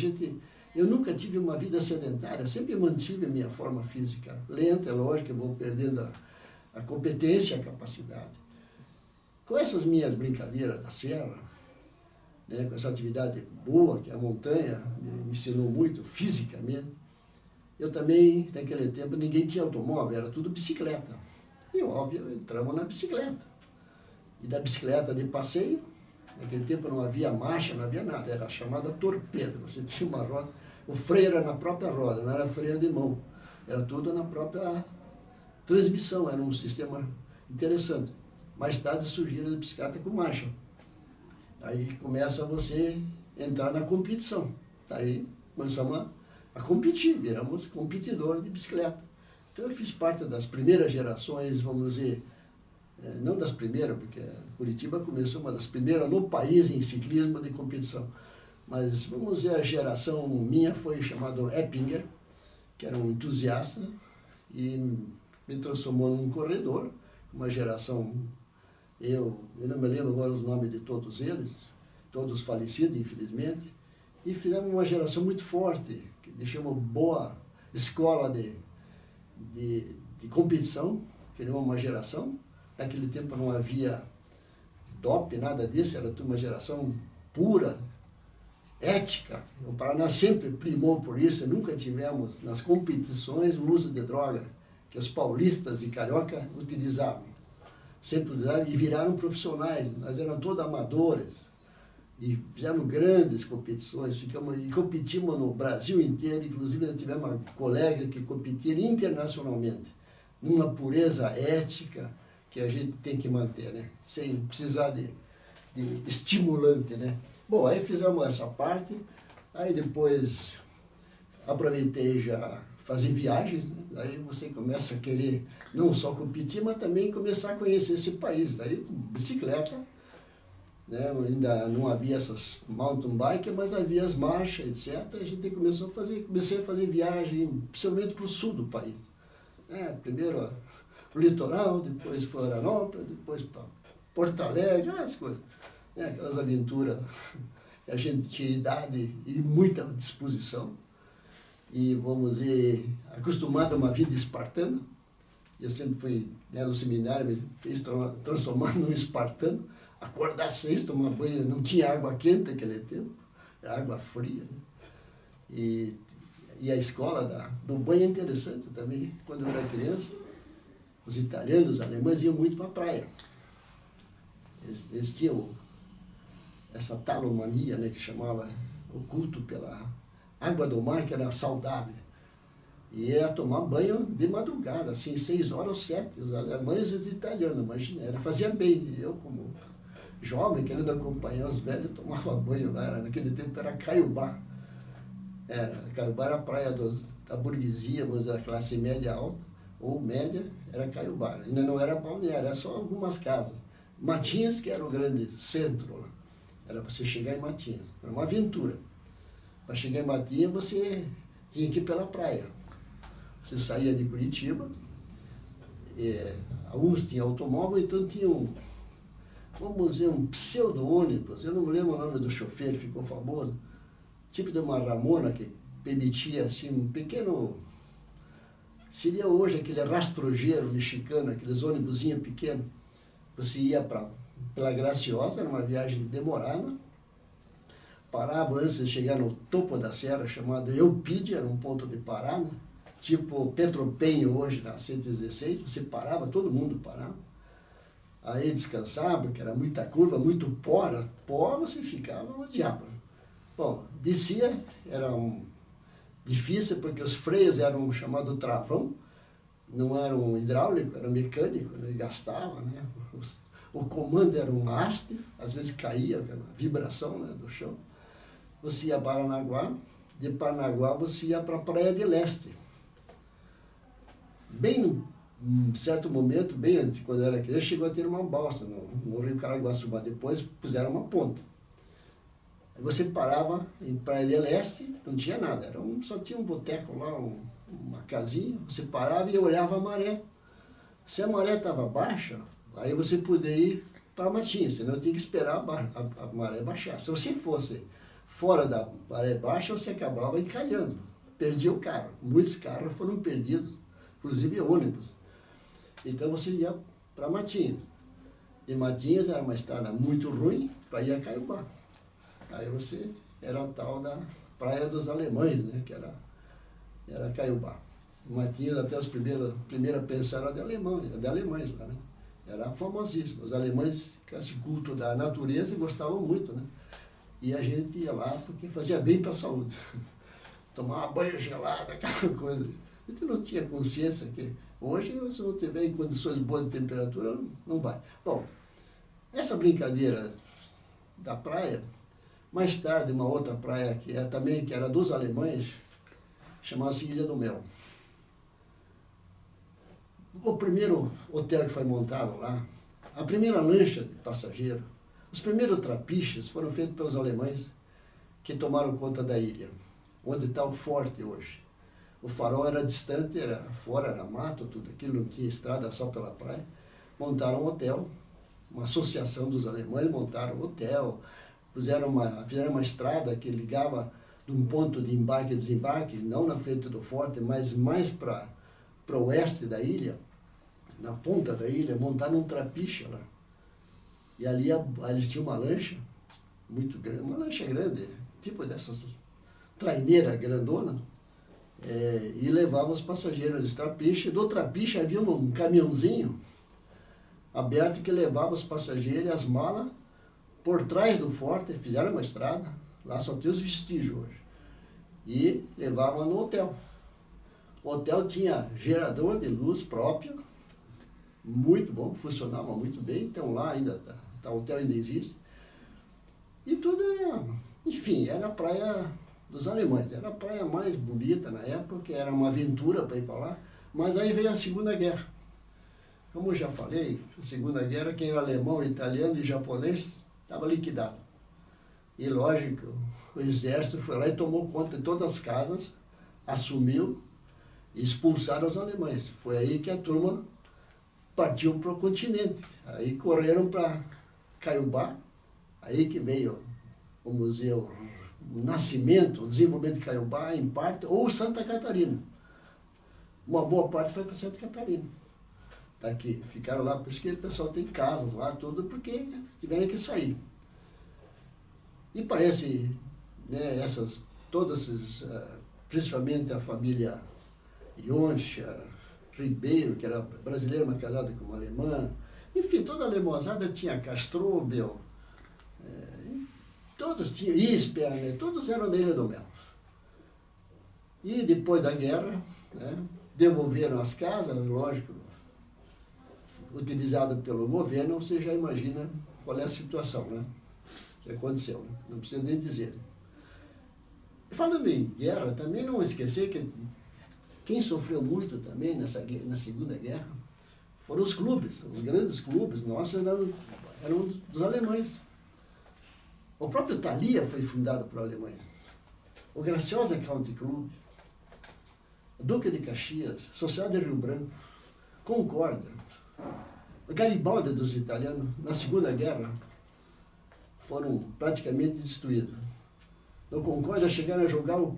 Speaker 1: eu nunca tive uma vida sedentária, sempre mantive a minha forma física lenta, é lógico, eu vou perdendo a competência e a capacidade. Com essas minhas brincadeiras da serra, né, com essa atividade boa, que a montanha me ensinou muito fisicamente, eu também, naquele tempo, ninguém tinha automóvel, era tudo bicicleta. E óbvio, entramos na bicicleta. E da bicicleta de passeio, naquele tempo não havia marcha, não havia nada, era chamada torpedo. Você tinha uma roda, o freio era na própria roda, não era freio de mão, era tudo na própria transmissão, era um sistema interessante. Mais tarde surgiram a bicicleta com marcha. Aí começa você entrar na competição. Daí começamos a competir, viramos competidores de bicicleta. Então eu fiz parte das primeiras gerações, vamos dizer, não das primeiras, porque Curitiba começou uma das primeiras no país em ciclismo de competição. Mas, vamos dizer, a geração minha foi chamado Eppinger, que era um entusiasta, e me transformou num corredor, uma geração, eu não me lembro agora os nomes de todos eles, todos falecidos, infelizmente, e fizemos uma geração muito forte, que deixamos boa escola de competição, criamos uma geração. Naquele tempo não havia DOP, nada disso, era uma geração pura, ética. O Paraná sempre primou por isso, nunca tivemos nas competições o uso de droga, que os paulistas e carioca utilizavam. Sempre usaram e viraram profissionais, nós éramos todos amadores. E fizemos grandes competições, e competimos no Brasil inteiro, inclusive nós tivemos uma colega que competia internacionalmente, numa pureza ética, que a gente tem que manter, né? Sem precisar de estimulante, né? Bom, aí fizemos essa parte, aí depois aproveitei já fazer viagens, né? Aí você começa a querer não só competir, mas também começar a conhecer esse país. Aí com bicicleta, né? Ainda não havia essas mountain bike, mas havia as marchas, etc. A gente comecei a fazer viagem, principalmente para o sul do país. Primeiro o litoral, depois Florianópolis, depois para Porto Alegre, aquelas coisas, né? Aquelas aventuras que a gente tinha idade e muita disposição. E, vamos dizer, acostumado a uma vida espartana. Eu sempre fui, né, no seminário, me fez transformar num espartano. Acordar às 6, tomar banho, não tinha água quente naquele tempo, era água fria, né? E a escola do banho é interessante também. Quando eu era criança, os italianos, os alemães iam muito para a praia. Eles tinham essa talomania, né, que chamava o culto pela água do mar, que era saudável. E ia tomar banho de madrugada, assim, 6 horas ou 7. Os alemães e os italianos, imagina, fazia bem. E eu, como jovem, querendo acompanhar os velhos, tomava banho lá. Naquele tempo era Caiobá. Caiobá era a praia da burguesia, vamos dizer, da classe média alta, ou média, era Caiobá. Ainda não era balneário, era só algumas casas. Matinhas, que era o grande centro lá. Era para você chegar em Matinhas. Era uma aventura. Para chegar em Matinhas, você tinha que ir pela praia. Você saía de Curitiba, alguns tinham automóvel, então tinham, vamos dizer, um pseudo-ônibus. Eu não me lembro o nome do chofer, ficou famoso. tipo de uma ramona que permitia assim um pequeno, seria hoje aquele rastrojeiro mexicano, aqueles ônibusinhos pequenos. Você ia pela Graciosa, era uma viagem demorada, parava antes de chegar no topo da serra, chamado Eupídia, era um ponto de parada, tipo Petropenho hoje, na 116, você parava, todo mundo parava. Aí descansava, porque era muita curva, muito pó você ficava no diabo. Bom, descia, era difícil, porque os freios eram chamados travão, não eram hidráulico, era mecânico, né? Gastava, né? O comando era um haste, às vezes caía, a vibração, né, do chão. Você ia para Paranaguá, de Paranaguá você ia para a Praia de Leste. Bem num certo momento, bem antes, quando eu era criança, chegou a ter uma balsa no Rio Caraguaçu, mas depois puseram uma ponta. Aí você parava em Praia de Leste, não tinha nada, só tinha um boteco lá, uma casinha, você parava e olhava a maré. Se a maré estava baixa, aí você podia ir para a matinha, senão tinha que esperar a maré baixar. Se você fosse fora da maré baixa, você acabava encalhando, perdia o carro. Muitos carros foram perdidos, inclusive ônibus. Então você ia para Matinhos. E Matinhos era uma estrada muito ruim para ir a Caiobá. Aí você era o tal da Praia dos Alemães, né, que era Caiobá. Matinhos, até os primeiras pensão era de alemães lá, né? Era famosíssimo. Os alemães, com esse culto da natureza, gostavam muito, né? E a gente ia lá porque fazia bem para a saúde. Tomava banho gelado, aquela coisa. A gente não tinha consciência que hoje, se não tiver em condições boas de temperatura, não vai. Bom, essa brincadeira da praia, mais tarde uma outra praia que era dos alemães, chamava-se Ilha do Mel. O primeiro hotel que foi montado lá, a primeira lancha de passageiro, os primeiros trapiches foram feitos pelos alemães que tomaram conta da ilha, onde está o forte hoje. O farol era distante, fora era mato, tudo aquilo, não tinha estrada, só pela praia. Montaram um hotel, uma associação dos alemães, montaram um hotel, fizeram uma estrada que ligava de um ponto de embarque e desembarque, não na frente do forte, mas mais para o oeste da ilha, na ponta da ilha, montaram um trapiche lá. E ali eles tinham uma lancha muito grande, uma lancha grande, tipo dessas traineiras grandona, e levava os passageiros de trapiche. Do trapiche havia um caminhãozinho aberto que levava os passageiros e as malas por trás do forte, fizeram uma estrada, lá só tem os vestígios hoje, e levavam no hotel. O hotel tinha gerador de luz próprio, muito bom, funcionava muito bem, então lá ainda o hotel ainda existe. E tudo era, enfim, era a praia dos alemães, era a praia mais bonita na época, que era uma aventura para ir para lá, mas aí veio a Segunda Guerra. Como eu já falei, a Segunda Guerra, quem era alemão, italiano e japonês estava liquidado. E lógico, o exército foi lá e tomou conta de todas as casas, assumiu e expulsaram os alemães. Foi aí que a turma partiu para o continente. Aí correram para Caiobá, aí que veio o museu, o nascimento, o desenvolvimento de Caiobá, em parte, ou Santa Catarina. Uma boa parte foi para Santa Catarina. Daqui, ficaram lá, por isso que o pessoal tem casas lá, tudo, porque tiveram que sair. E parece, né, todas essas, principalmente a família Yoncha, Ribeiro, que era brasileira, mas casada com uma alemã, enfim, toda a alemãozada tinha Castrobel, todos tinham Isper, né, todos eram da Ilha do Mel. E depois da guerra, né, devolveram as casas, lógico, utilizado pelo governo, você já imagina qual é a situação, né, que aconteceu, né? Não precisa nem dizer. E falando em guerra, também não esquecer que quem sofreu muito também na Segunda Guerra foram os clubes, os grandes clubes nossos eram dos alemães. O próprio Thalia foi fundado por alemães. O Graciosa Country Club, o Duque de Caxias, Sociedade de Rio Branco, Concórdia, o Garibaldi dos italianos, na Segunda Guerra, foram praticamente destruídos. No Concórdia chegaram a jogar o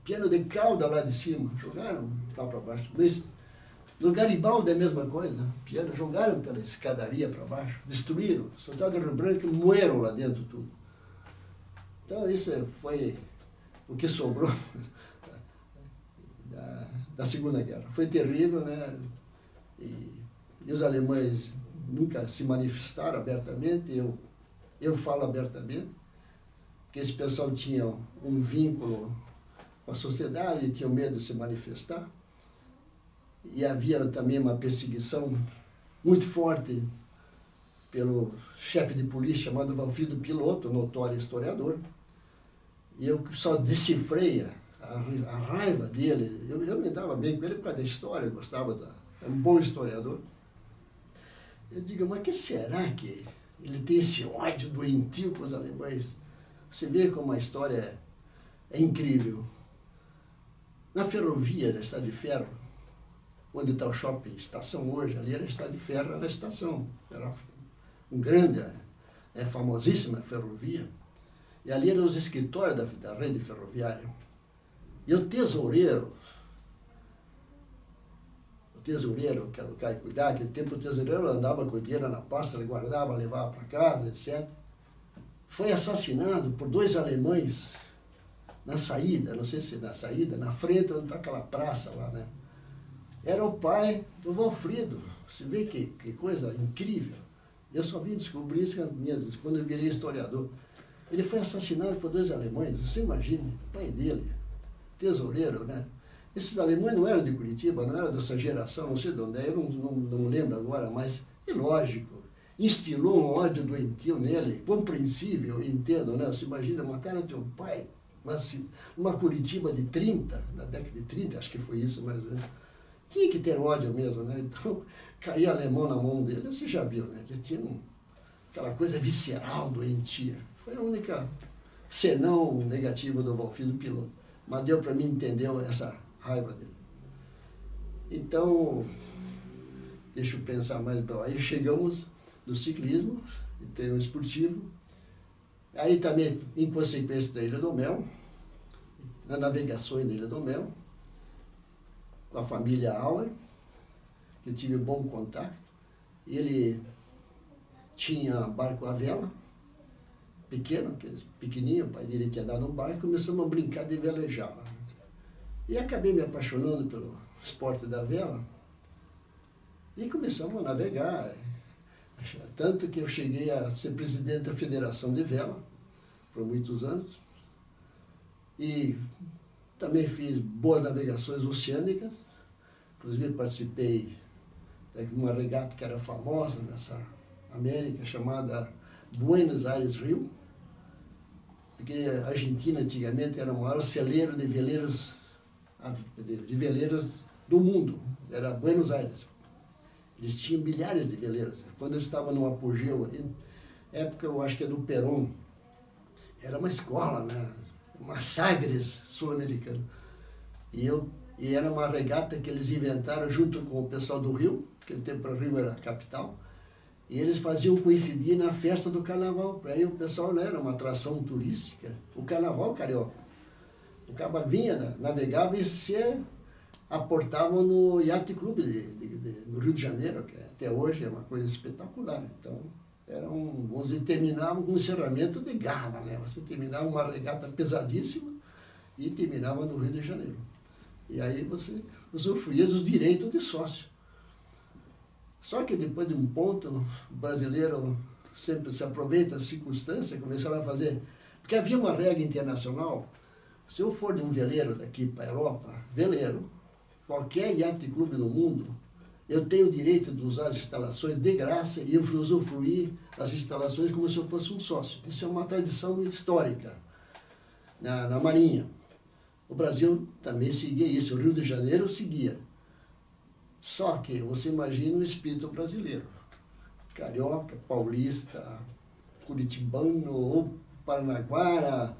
Speaker 1: piano de cauda lá de cima, jogaram lá para baixo. No Garibaldi é a mesma coisa, piano, jogaram pela escadaria para baixo, destruíram. A Sociedade de Rio Branco moeram lá dentro tudo. Então isso foi o que sobrou da Segunda Guerra. Foi terrível, né? E os alemães nunca se manifestaram abertamente, eu falo abertamente, porque esse pessoal tinha um vínculo com a sociedade e tinha medo de se manifestar. E havia também uma perseguição muito forte pelo chefe de polícia chamado Valfrido Piloto, notório historiador. E eu só decifrei a raiva dele. Eu me dava bem com ele por causa da história, eu gostava, é um bom historiador. Eu digo, mas que será que ele tem esse ódio doentio com os alemães? Você vê como a história é incrível. Na ferrovia da Estrada de Ferro, onde está o shopping estação hoje, ali era a Estrada de Ferro, era a estação. Era um grande, famosíssima ferrovia. E ali eram os escritórios da rede ferroviária. E o tesoureiro, que era o cara cuidar, naquele tempo o tesoureiro andava com o dinheiro na pasta, ele guardava, levava para casa, etc. Foi assassinado por 2 alemães na saída, não sei se na saída, na frente onde está aquela praça lá, né? Era o pai do Valfrido. Você vê que coisa incrível. Eu só vim descobrir isso quando eu virei historiador. Ele foi assassinado por 2 alemães, você imagina, o pai dele, tesoureiro, né? Esses alemães não eram de Curitiba, não eram dessa geração, não sei de onde é, eu não lembro agora, mas é lógico, instilou um ódio doentio nele, compreensível, eu entendo, né? Você imagina, mataram teu pai, mas uma Curitiba de 30, na década de 30, acho que foi isso mais ou menos. Tinha que ter ódio mesmo, né? Então, cair alemão na mão dele, você já viu, né? Ele tinha aquela coisa visceral, doentia. Foi a única senão negativa do Valfrido Piloto. Mas deu para mim entender essa raiva dele. Então, deixa eu pensar mais. Aí chegamos no ciclismo, e treino esportivo. Aí também, em consequência da Ilha do Mel, na navegações da Ilha do Mel, com a família Auer, que eu tive um bom contato. Ele tinha barco à vela, pequeno, pequenininho, o pai dele tinha dado um barco, e começamos a brincar de velejar. E acabei me apaixonando pelo esporte da vela, e começamos a navegar. Tanto que eu cheguei a ser presidente da Federação de Vela, por muitos anos, e também fiz boas navegações oceânicas, inclusive participei de uma regata que era famosa nessa América, chamada Buenos Aires Rio, porque a Argentina antigamente era o maior celeiro de veleiros do mundo, era Buenos Aires. Eles tinham milhares de veleiros. Quando eles estavam no apogeu, época eu acho que é do Perón, era uma escola, né? Uma Sagres sul-americana. E era uma regata que eles inventaram junto com o pessoal do Rio, aquele tempo o Rio era a capital, e eles faziam coincidir na festa do carnaval. Para aí o pessoal não era uma atração turística, o carnaval carioca. O cara vinha, navegava e se aportavam no Yacht Club no Rio de Janeiro, que até hoje é uma coisa espetacular. Então, vamos dizer, terminava com um encerramento de gala, né? Você terminava uma regata pesadíssima e terminava no Rio de Janeiro. E aí você usufruía dos direitos de sócio. Só que depois de um ponto, o brasileiro sempre se aproveita da circunstância, começaram a fazer... Porque havia uma regra internacional, se eu for de um veleiro daqui para a Europa, veleiro, qualquer iate clube no mundo, eu tenho o direito de usar as instalações de graça e eu usufruir as instalações como se eu fosse um sócio. Isso é uma tradição histórica na Marinha. O Brasil também seguia isso, o Rio de Janeiro seguia. Só que você imagina o espírito brasileiro. Carioca, paulista, curitibano, ou paranaguara,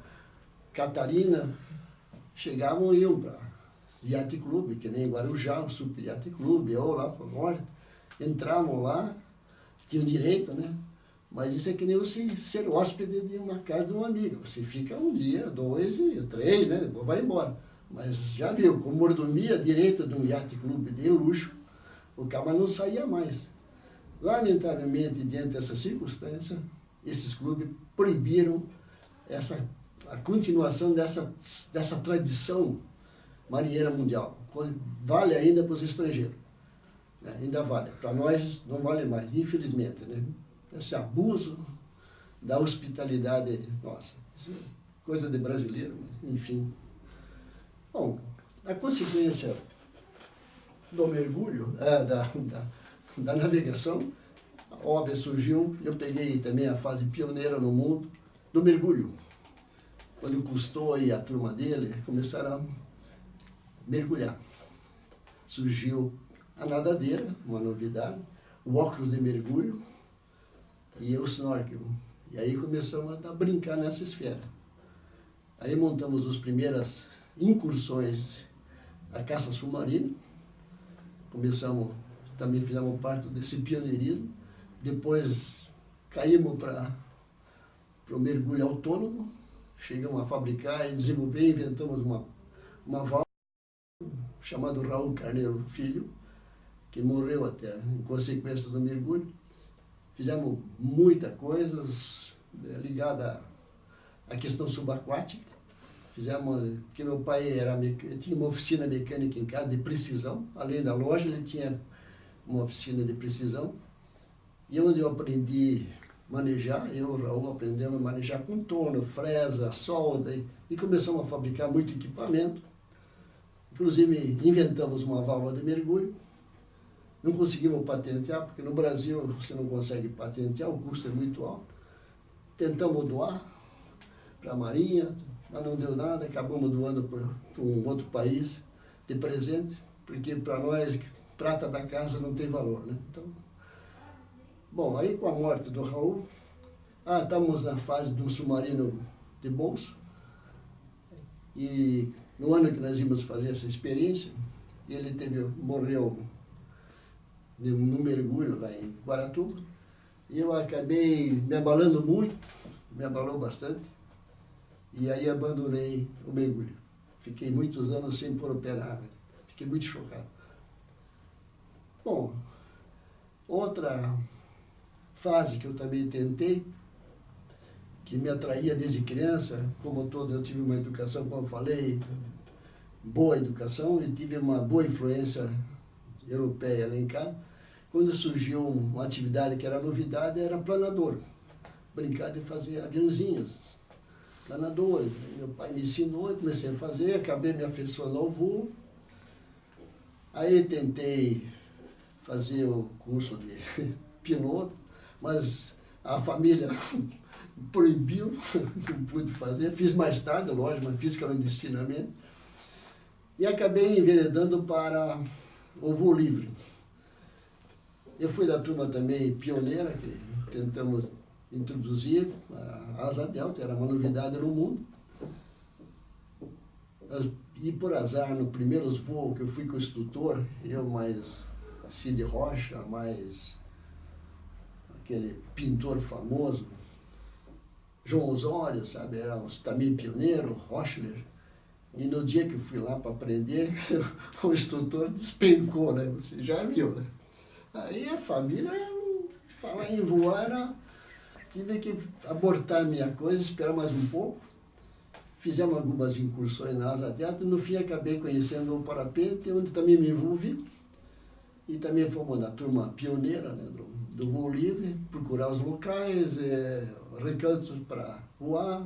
Speaker 1: Catarina, chegavam e iam para Yacht Clube, que nem Guarujá, o Super Yacht Clube, ou lá para o norte, entravam lá, tinham direito, né? Mas isso é que nem você ser hóspede de uma casa de um amigo. Você fica um dia, 2 e 3, né? Depois vai embora. Mas já viu, com mordomia direito de um iate clube de luxo, o cara não saía mais. Lamentavelmente, diante dessa circunstância, esses clubes proibiram a continuação dessa tradição marinheira mundial. Vale ainda para os estrangeiros. Né? Ainda vale. Para nós não vale mais, infelizmente. Né? Esse abuso da hospitalidade nossa. Isso é coisa de brasileiro, enfim. Bom, a consequência do mergulho, da navegação, óbvio, surgiu, eu peguei também a fase pioneira no mundo do mergulho. Quando o Cousteau e a turma dele começaram a mergulhar. Surgiu a nadadeira, uma novidade, o óculos de mergulho e o snorkel. E aí começamos a brincar nessa esfera. Aí montamos as primeiras incursões à caça submarina. Também fizemos parte desse pioneirismo. Depois caímos para o mergulho autônomo. Chegamos a fabricar e desenvolver, inventamos uma válvula chamada Raul Carneiro Filho, que morreu até em consequência do mergulho. Fizemos muita coisa ligada à questão subaquática. Porque meu pai tinha uma oficina mecânica em casa de precisão, além da loja ele tinha uma oficina de precisão, e onde eu aprendi a manejar, eu e o Raul aprendemos a manejar com torno, fresa, solda, e começamos a fabricar muito equipamento. Inclusive inventamos uma válvula de mergulho, não conseguimos patentear, porque no Brasil você não consegue patentear, o custo é muito alto. Tentamos doar para a Marinha, mas não deu nada, acabamos doando para um outro país de presente, porque para nós, prata da casa não tem valor, né? Então, bom, aí com a morte do Raul, estávamos na fase de um submarino de bolso, e no ano que nós íamos fazer essa experiência, ele morreu no mergulho lá em Guaratuba, e eu acabei me abalando muito, me abalou bastante, e aí abandonei o mergulho. Fiquei muitos anos sem pôr o pé na água. Fiquei muito chocado. Bom, outra fase que eu também tentei, que me atraía desde criança, como todo, eu tive uma educação, como eu falei, boa educação, e tive uma boa influência europeia lá em casa. Quando surgiu uma atividade que era novidade, era planador. Brincar de fazer aviãozinhos. Planador. Meu pai me ensinou, eu comecei a fazer, acabei me afeiçoando ao voo. Aí tentei fazer o curso de piloto, mas a família proibiu, não pude fazer. Fiz mais tarde, lógico, mas fiz clandestinamente. E acabei enveredando para o voo livre. Eu fui da turma também pioneira, que tentamos introduzir a asa delta, era uma novidade no mundo. E por azar, no primeiros voos que eu fui com o instrutor, eu mais Cid Rocha, mais aquele pintor famoso, João Osório, sabe, era também pioneiro, Rochler. E no dia que eu fui lá para aprender, o instrutor despencou, né? Você já viu, né? Aí a família, falar em voar, tive que abortar minha coisa, esperar mais um pouco. Fizemos algumas incursões na asa delta, no fim acabei conhecendo o parapente, onde também me envolvi. E também fomos na turma pioneira, né, do voo livre, procurar os locais, recantos para voar.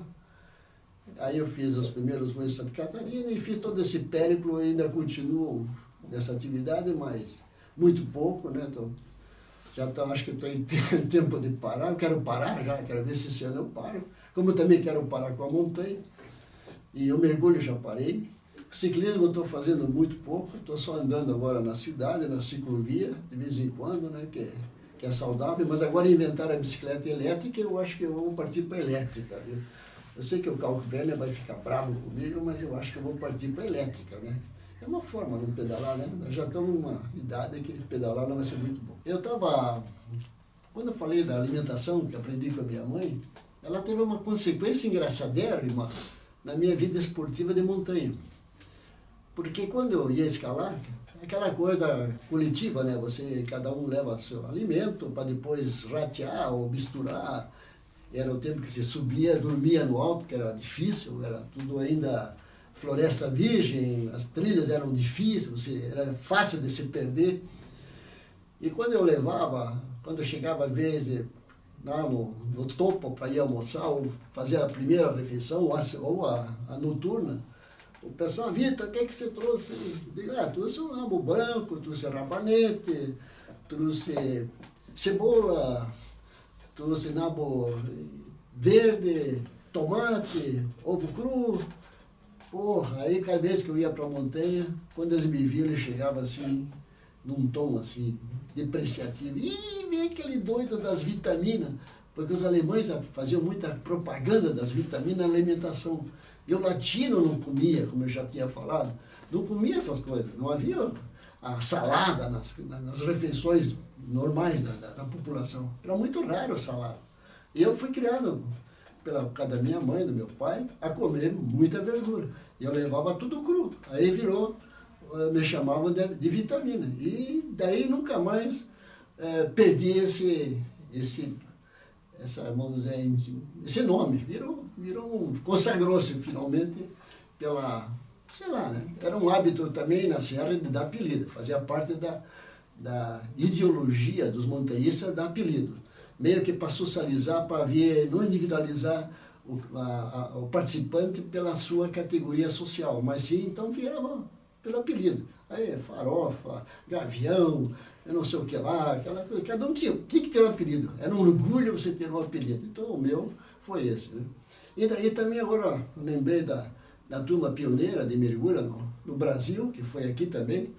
Speaker 1: Aí eu fiz os primeiros voos em Santa Catarina e fiz todo esse périplo, ainda continuo nessa atividade, mas muito pouco, né? Então, acho que estou em tempo de parar, eu quero parar já, quero ver se esse ano eu paro. Como eu também quero parar com a montanha, e o mergulho já parei. O ciclismo eu estou fazendo muito pouco, estou só andando agora na cidade, na ciclovia, de vez em quando, né? Que é saudável, mas agora inventaram a bicicleta elétrica, eu acho que eu vou partir para a elétrica, viu? Eu sei que o Calco Brenner vai ficar bravo comigo, mas eu acho que eu vou partir para a elétrica, né? É uma forma de pedalar, né? Nós já estamos numa idade que pedalar não vai ser muito bom. Eu estava quando eu falei da alimentação que aprendi com a minha mãe, ela teve uma consequência engraçadérrima na minha vida esportiva de montanha. Porque quando eu ia escalar, aquela coisa coletiva, né? Cada um leva seu alimento para depois ratear ou misturar. Era o tempo que você subia, dormia no alto, que era difícil, era tudo ainda floresta virgem, as trilhas eram difíceis, era fácil de se perder. E quando eu chegava às vezes lá no topo para ir almoçar ou fazer a primeira refeição ou a noturna, o pessoal, Vitor, o que você trouxe? Eu digo, trouxe um nabo branco, trouxe rabanete, trouxe cebola, trouxe nabo verde, tomate, ovo cru. Porra, aí cada vez que eu ia para a montanha, quando eles me viam, eles chegavam assim, num tom assim, depreciativo. Ih, vem aquele doido das vitaminas, porque os alemães faziam muita propaganda das vitaminas na alimentação. Eu latino não comia, como eu já tinha falado, não comia essas coisas, não havia a salada nas refeições normais da população. Era muito raro a salada. E eu fui criado pela casa da minha mãe, do meu pai, a comer muita verdura. E eu levava tudo cru. Aí me chamavam de vitamina. E daí nunca mais perdi vamos dizer, esse nome. Consagrou-se finalmente sei lá, né? Era um hábito também na Serra de dar apelido. Fazia parte da ideologia dos montanhistas dar apelido. Meio que para socializar, para não individualizar o participante pela sua categoria social, mas sim, então virava pelo apelido. Aí, farofa, gavião, eu não sei o que lá, aquela coisa. Cada um tinha que ter um apelido. Era um orgulho você ter um apelido. Então o meu foi esse. Né? E daí também agora, eu lembrei da turma pioneira de mergulho no Brasil, que foi aqui também.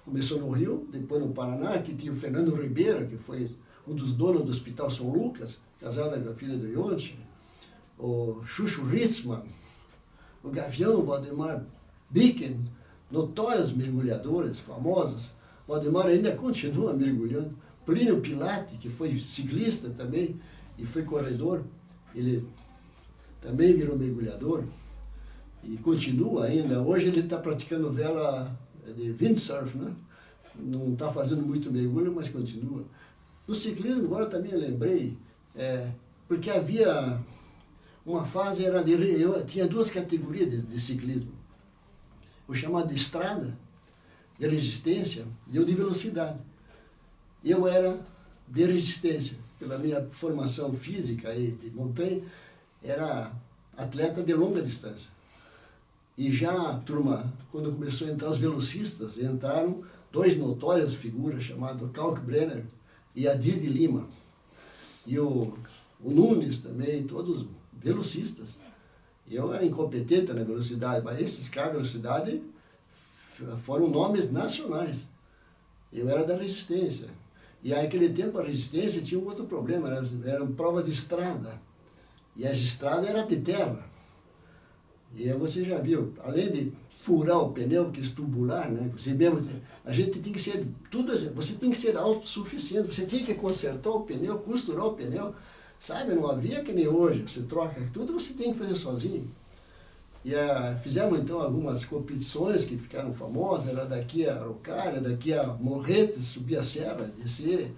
Speaker 1: Começou no Rio, depois no Paraná, que tinha o Fernando Ribeiro, que foi um dos donos do Hospital São Lucas, casado com a filha do Yonti, o Chucho Ritzmann, o Gavião, o Valdemar Bicken, notórios mergulhadores famosos. O Valdemar ainda continua mergulhando. Plínio Pilati, que foi ciclista também e foi corredor, ele também virou mergulhador e continua ainda. Hoje ele está praticando vela de windsurf, né? Não está fazendo muito mergulho, mas continua. No ciclismo, agora também eu lembrei, porque havia uma fase, tinha duas categorias de ciclismo. O chamado de estrada, de resistência, e o de velocidade. Eu era de resistência, pela minha formação física e de montanha, era atleta de longa distância. E já a turma, quando começou a entrar os velocistas, entraram dois notórias figuras, chamados Kalkbrenner e Adir de Lima. E o Nunes também, todos velocistas. E eu era incompetente na velocidade, mas esses caras, velocidade, foram nomes nacionais. Eu era da resistência. E naquele tempo a resistência tinha um outro problema, eram provas de estrada. E as estradas eram de terra. E aí você já viu, além de furar o pneu, que é tubular, né? Você mesmo, a gente tem que ser, você tem que ser autossuficiente, você tem que consertar o pneu, costurar o pneu, sabe? Não havia que nem hoje, você troca tudo, você tem que fazer sozinho. E fizemos então algumas competições que ficaram famosas, era daqui a Araucária, daqui a Morretes, subir a serra, descer,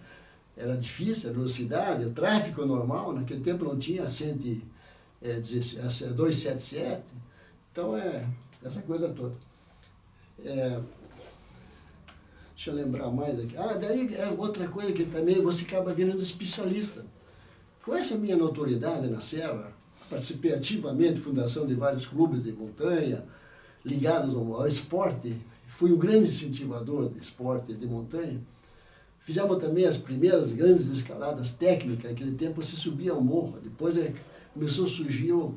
Speaker 1: era difícil, a velocidade, o tráfego normal, naquele tempo não tinha 277, então essa coisa toda. Deixa eu lembrar mais aqui. Daí é outra coisa que também você acaba virando especialista. Com essa minha notoriedade na Serra, participei ativamente da fundação de vários clubes de montanha, ligados ao esporte, fui um grande incentivador de esporte de montanha. Fizemos também as primeiras grandes escaladas técnicas, naquele tempo se subia ao morro, depois começou a surgir o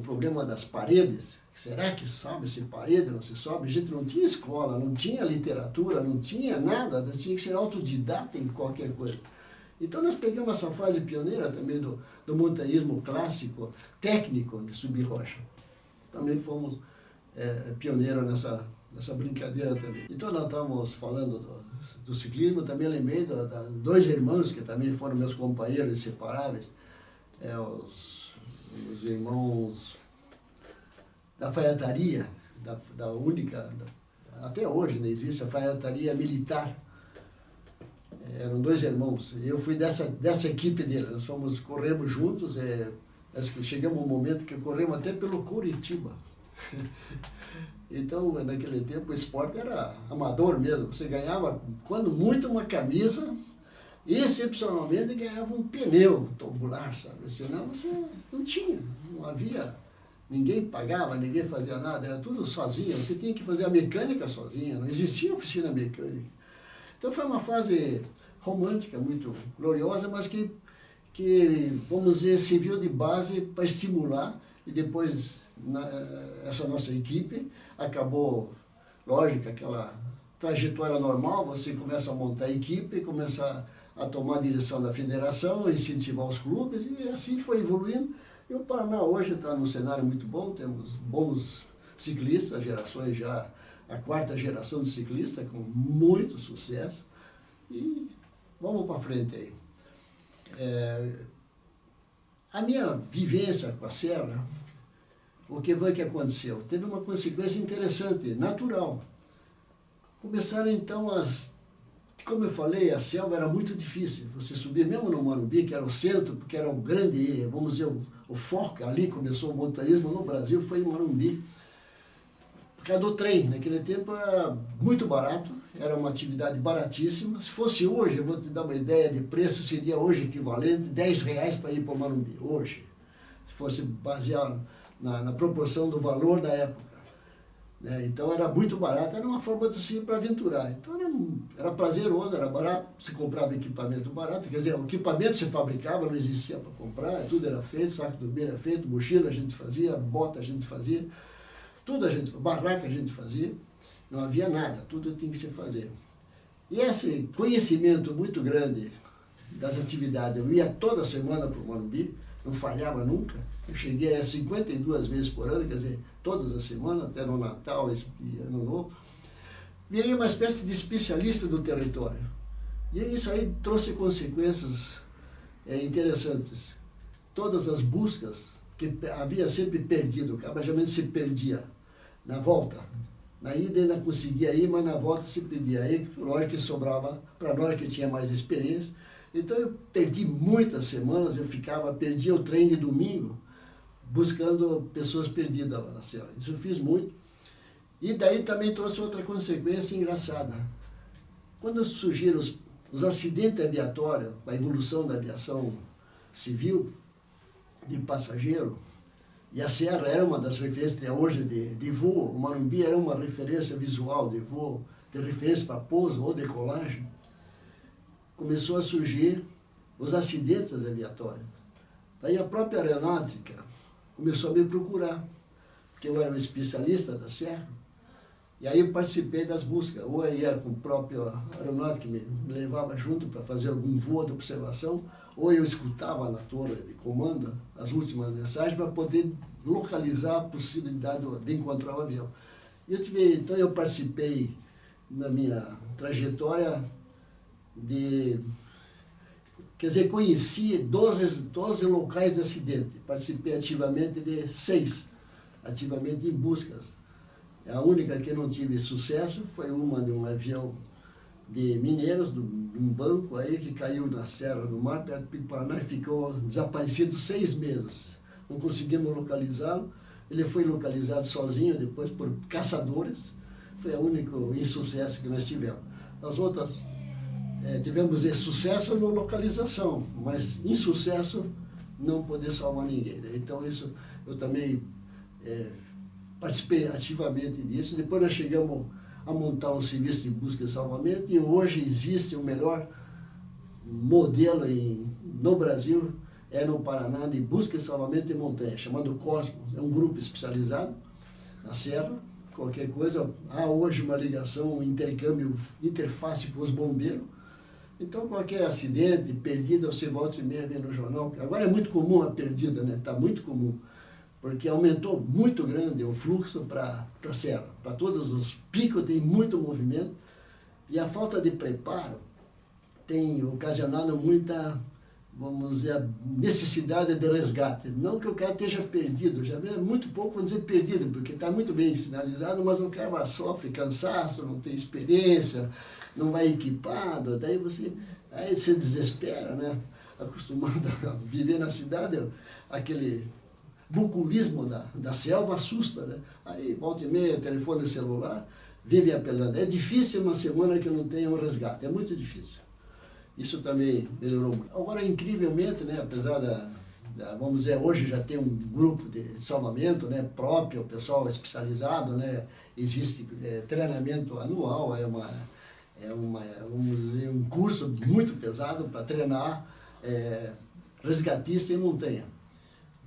Speaker 1: problema das paredes. Será que sobe essa parede, não se sobe? A gente não tinha escola, não tinha literatura, não tinha nada, tinha que ser autodidata em qualquer coisa. Então nós pegamos essa fase pioneira também do montanhismo clássico, técnico de subir rocha. Também fomos pioneiros nessa brincadeira também. Então nós estávamos falando do ciclismo, também lembrei de dois irmãos que também foram meus companheiros inseparáveis, os irmãos da alfaiataria, da única, até hoje não existe, a alfaiataria militar. Eram dois irmãos, eu fui dessa equipe dele, nós corremos juntos, chegamos a um momento que corremos até pelo Curitiba. Então, naquele tempo, o esporte era amador mesmo, você ganhava, quando muito, uma camisa, excepcionalmente ganhava um pneu tubular, sabe? Senão você não tinha, não havia, ninguém pagava, ninguém fazia nada, era tudo sozinho, você tinha que fazer a mecânica sozinho, não existia oficina mecânica. Então foi uma fase romântica, muito gloriosa, mas que vamos dizer, serviu de base para estimular, e depois essa nossa equipe acabou, lógico, aquela trajetória normal, você começa a montar a equipe, começa a tomar a direção da federação, incentivar os clubes, e assim foi evoluindo. E o Paraná hoje está num cenário muito bom, temos bons ciclistas, gerações já, a quarta geração de ciclistas, com muito sucesso, e vamos para frente aí. A minha vivência com a Serra, o que foi que aconteceu? Teve uma consequência interessante, natural. Começaram então como eu falei, a selva era muito difícil. Você subia mesmo no Morumbi, que era o centro, porque era o grande, vamos dizer, o foco, ali começou o montanhismo no Brasil, foi em Morumbi. Por causa do trem, naquele tempo era muito barato, era uma atividade baratíssima. Se fosse hoje, eu vou te dar uma ideia de preço, seria hoje equivalente R$10 para ir para o Morumbi, hoje. Se fosse baseado na proporção do valor da época. Então era muito barato, era uma forma de se ir para aventurar. Então era prazeroso, era barato, se comprava equipamento barato, quer dizer, o equipamento se fabricava, não existia para comprar, tudo era feito, saco de dormir era feito, mochila a gente fazia, bota a gente fazia, tudo barraca a gente fazia, não havia nada, tudo tinha que se fazer. E esse conhecimento muito grande das atividades, eu ia toda semana para o Morumbi, não falhava nunca, eu cheguei a 52 vezes por ano, quer dizer, todas as semanas, até no Natal e Ano Novo, virei uma espécie de especialista do território. E isso aí trouxe consequências interessantes. Todas as buscas que havia sempre perdido, cabajamente se perdia na volta. Na ida ainda conseguia ir, mas na volta se perdia. Aí, lógico que sobrava para nós que tinha mais experiência. Então eu perdi muitas semanas, perdia o trem de domingo, buscando pessoas perdidas lá na Serra. Isso eu fiz muito. E daí também trouxe outra consequência engraçada. Quando surgiram os acidentes aviatórios, a evolução da aviação civil, de passageiro, e a Serra era uma das referências até hoje de voo, o Morumbi era uma referência visual de voo, de referência para pouso ou decolagem, começou a surgir os acidentes aviatórios. Daí a própria aeronáutica começou a me procurar, porque eu era um especialista da Serra, e aí eu participei das buscas, ou eu ia com o próprio aeronáutico que me levava junto para fazer algum voo de observação, ou eu escutava na torre de comando as últimas mensagens para poder localizar a possibilidade de encontrar o avião. Então eu participei na minha trajetória quer dizer, conheci 12 locais de acidente, participei ativamente de 6, ativamente em buscas. A única que não tive sucesso foi uma de um avião de mineiros, de um banco aí que caiu na serra, no mar, perto do Paraná, e ficou desaparecido 6 meses. Não conseguimos localizá-lo, ele foi localizado sozinho depois por caçadores, foi o único insucesso que nós tivemos. As outras tivemos sucesso na localização, mas insucesso não poder salvar ninguém. Né? Então isso eu também participei ativamente disso. Depois nós chegamos a montar um serviço de busca e salvamento, e hoje existe o melhor modelo no Brasil, no Paraná, de busca e salvamento em montanha, chamado Cosmo. É um grupo especializado na Serra, qualquer coisa. Há hoje uma ligação, um intercâmbio, interface com os bombeiros. Então, qualquer acidente, perdida, você volta e meia vê no jornal. Agora é muito comum a perdida, né? Está muito comum. porque aumentou muito grande o fluxo para a serra. Para todos os picos tem muito movimento, e a falta de preparo tem ocasionado muita, vamos dizer, necessidade de resgate. Não que o cara esteja perdido, já é muito pouco, vamos dizer, perdido, porque está muito bem sinalizado, mas o cara sofre cansaço, não tem experiência, não vai equipado, daí você desespera, né? Acostumado a viver na cidade, aquele bucolismo da selva assusta, né? Aí, volta e meia, telefone celular, vive apelando. É difícil uma semana que eu não tenha um resgate, é muito difícil. Isso também melhorou muito. Agora, incrivelmente, né, apesar vamos dizer, hoje já tem um grupo de salvamento, né, próprio, pessoal especializado, né, existe treinamento anual, vamos dizer, um curso muito pesado para treinar resgatista em montanha,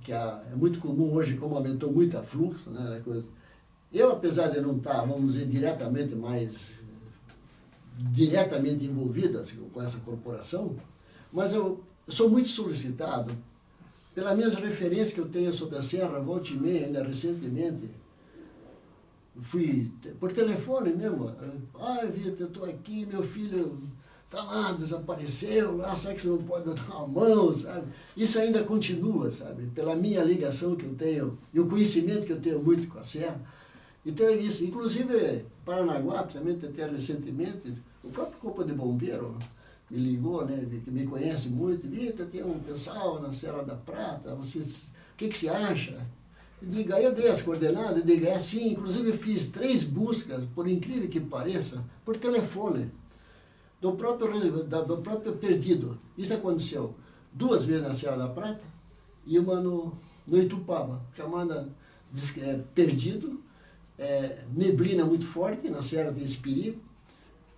Speaker 1: que é muito comum hoje, como aumentou muito a fluxo, né, coisa. Eu, apesar de não estar, vamos dizer, diretamente envolvido assim, com essa corporação, mas eu sou muito solicitado pelas minhas referências que eu tenho sobre a serra, volta e meia, ainda recentemente, fui por telefone mesmo. Vitor, eu estou aqui, meu filho está lá, desapareceu, será que você não pode dar uma mão, sabe? Isso ainda continua, sabe? Pela minha ligação que eu tenho e o conhecimento que eu tenho muito com a serra. Então é isso. Inclusive, Paranaguá, principalmente até recentemente, o próprio Corpo de Bombeiro me ligou, né, que me conhece muito. Vitor, tem um pessoal na Serra da Prata, o que você acha? Aí eu dei as coordenadas, eu digo, assim, inclusive eu fiz 3 buscas, por incrível que pareça, por telefone, do próprio perdido. Isso aconteceu 2 vezes na Serra da Prata e uma no Itupava, chamada perdido, neblina muito forte, na Serra tem esse perigo.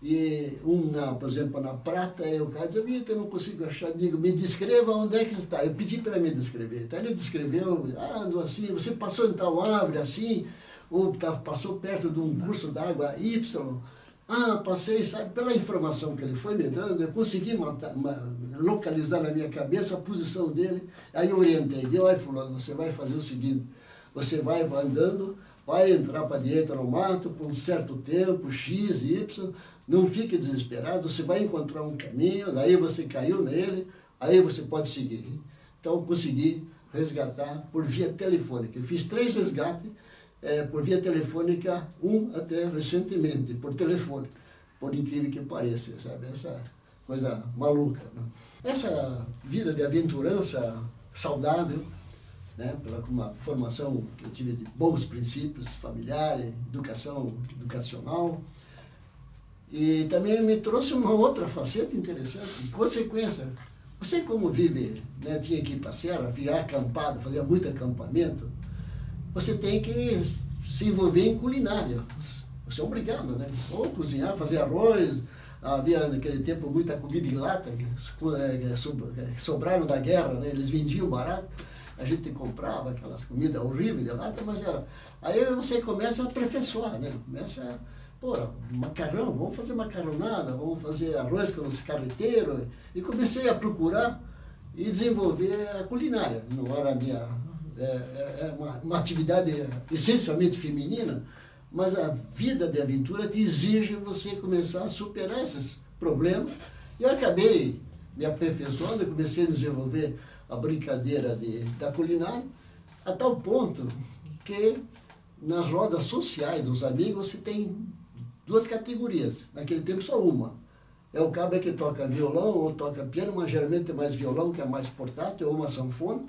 Speaker 1: E por exemplo, na Prata, o cara diz, Vitor, eu não consigo achar, digo, me descreva onde é que você está. Eu pedi para ele me descrever. Então ele descreveu, andou assim, você passou em tal árvore assim, ou passou perto de um curso d'água Y. Passei, sabe, pela informação que ele foi me dando, eu consegui localizar na minha cabeça a posição dele. Aí eu orientei, olha fulano, você vai fazer o seguinte, você vai andando, vai entrar para a direita no mato por um certo tempo, X, Y, não fique desesperado, você vai encontrar um caminho, daí você caiu nele, aí você pode seguir. Então, consegui resgatar por via telefônica. Eu fiz 3 resgates por via telefônica, um até recentemente, por telefone, por incrível que pareça, sabe? Essa coisa maluca, né? Essa vida de aventurança saudável, né, pela uma formação que eu tive de bons princípios familiares, educacional, e também me trouxe uma outra faceta interessante, consequência. Você como vive, né, tinha que ir para a serra, virar acampado, fazer muito acampamento, você tem que se envolver em culinária. Você é obrigado, né? Ou cozinhar, fazer arroz. Havia naquele tempo muita comida em lata, que sobraram da guerra, né? Eles vendiam barato. A gente comprava aquelas comidas horríveis de lata, mas era... Aí você começa a aperfeiçoar, né? Começa macarrão, vamos fazer macarronada, vamos fazer arroz com os carreteiros. E comecei a procurar e desenvolver a culinária. Não era a minha... uma atividade essencialmente feminina, mas a vida de aventura te exige você começar a superar esses problemas. E eu acabei me aperfeiçoando, eu comecei a desenvolver a brincadeira da culinária, a tal ponto que nas rodas sociais dos amigos você tem 2 categorias, naquele tempo só uma. É o cara que toca violão ou toca piano, mas geralmente é mais violão, que é mais portátil, ou uma sanfona,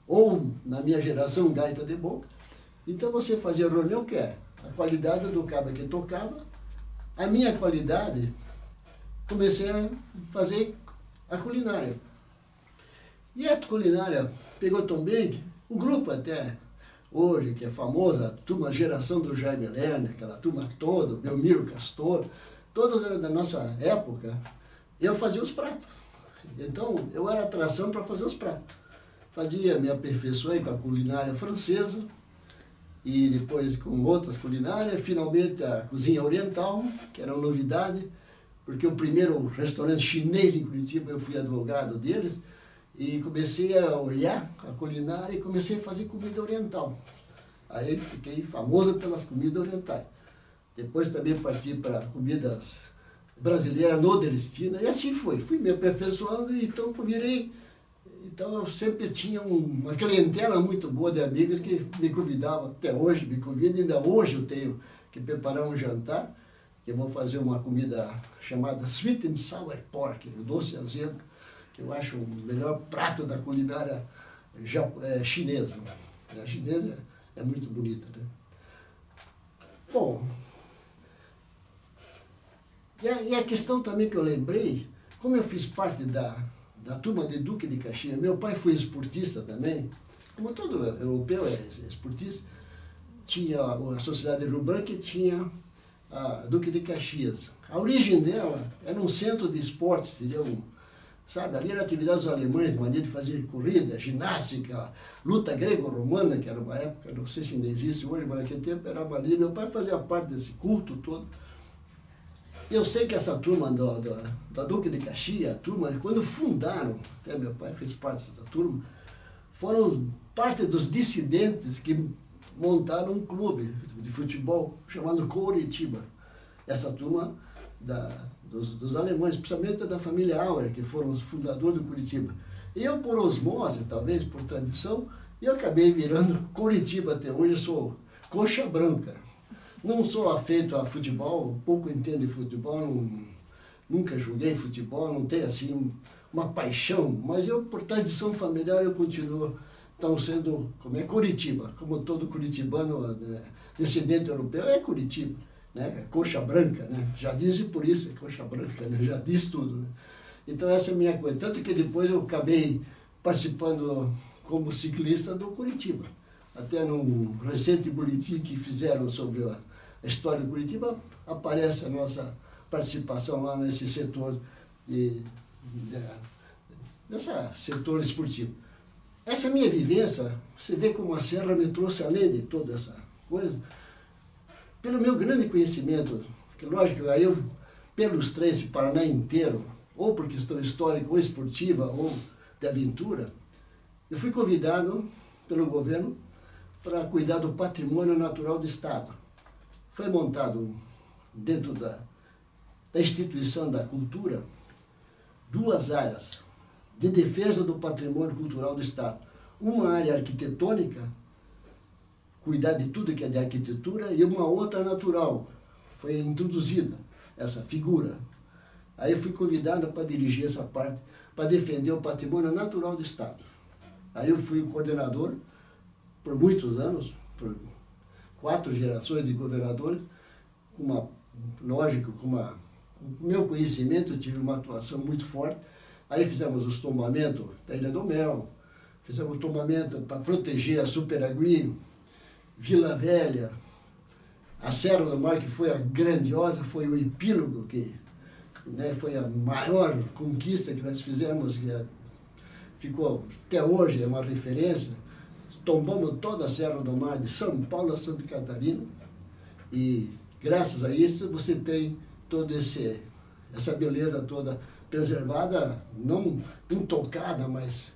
Speaker 1: ou, na minha geração, gaita de boca. Então você fazia reunião, que é a qualidade do cara que tocava, a minha qualidade, comecei a fazer a culinária. E a culinária pegou tão bem, o grupo até hoje, que é famosa, a turma, a geração do Jaime Lerner, aquela turma toda, Belmiro Castor, todas da nossa época, eu fazia os pratos. Então, eu era atração para fazer os pratos. Me aperfeiçoei com a culinária francesa, e depois com outras culinárias, finalmente a cozinha oriental, que era uma novidade, porque o primeiro restaurante chinês em Curitiba, eu fui advogado deles, E comecei a olhar a culinária e comecei a fazer comida oriental. Aí fiquei famoso pelas comidas orientais. Depois também parti para comidas brasileiras nordestinas, e assim foi. Fui me aperfeiçoando e então virei. Então eu sempre tinha uma clientela muito boa de amigos que me convidavam, até hoje me convidam, ainda hoje eu tenho que preparar um jantar, que eu vou fazer uma comida chamada Sweet and Sour Pork, doce azedo, que eu acho o melhor prato da culinária chinesa. A chinesa é muito bonita, né? Bom, e a questão também que eu lembrei, como eu fiz parte da turma de Duque de Caxias, meu pai foi esportista também, como todo europeu é esportista, tinha a Sociedade Rio Branco e tinha a Duque de Caxias. A origem dela era um centro de esportes, seria sabe, ali era atividades dos alemães, maneira de fazer corrida, ginástica, luta grego-romana, que era uma época, não sei se ainda existe hoje, mas naquele tempo era maneira. Meu pai fazia parte desse culto todo. Eu sei que essa turma da Duque de Caxias, a turma, quando fundaram, até meu pai fez parte dessa turma, foram parte dos dissidentes que montaram um clube de futebol chamado Coritiba. Essa turma dos alemães, principalmente da família Auer, que foram os fundadores do Curitiba. E eu, por osmose, talvez, por tradição, eu acabei virando Curitiba até hoje, sou coxa branca. Não sou afeito a futebol, pouco entendo de futebol, nunca joguei futebol, não tenho assim uma paixão, mas eu, por tradição familiar, eu continuo então sendo Curitiba, como todo curitibano, descendente europeu, é Curitiba. Né? Coxa branca, né? Já dizem por isso, é coxa branca, né? Já diz tudo. Né? Então essa é a minha coisa. Tanto que depois eu acabei participando como ciclista do Curitiba. Até num recente boletim que fizeram sobre a história do Curitiba, aparece a nossa participação lá nesse setor, nesse setor esportivo. Essa minha vivência, você vê como a Serra me trouxe além de toda essa coisa, pelo meu grande conhecimento, que lógico, aí eu, pelos três, esse Paraná inteiro, ou por questão histórica, ou esportiva, ou de aventura, eu fui convidado pelo governo para cuidar do patrimônio natural do Estado. Foi montado dentro da instituição da cultura 2 áreas de defesa do patrimônio cultural do Estado. Uma área arquitetônica, cuidar de tudo que é de arquitetura, e uma outra natural. Foi introduzida essa figura. Aí eu fui convidado para dirigir essa parte, para defender o patrimônio natural do Estado. Aí eu fui o coordenador por muitos anos, por 4 gerações de governadores, lógico, com o meu conhecimento, eu tive uma atuação muito forte. Aí fizemos os tombamentos da Ilha do Mel, fizemos o tombamento para proteger a Superagui, Vila Velha, a Serra do Mar, que foi a grandiosa, foi o epílogo, que foi a maior conquista que nós fizemos, que ficou até hoje, é uma referência. Tombamos toda a Serra do Mar, de São Paulo a Santa Catarina, e graças a isso você tem toda essa beleza toda preservada, não intocada, mas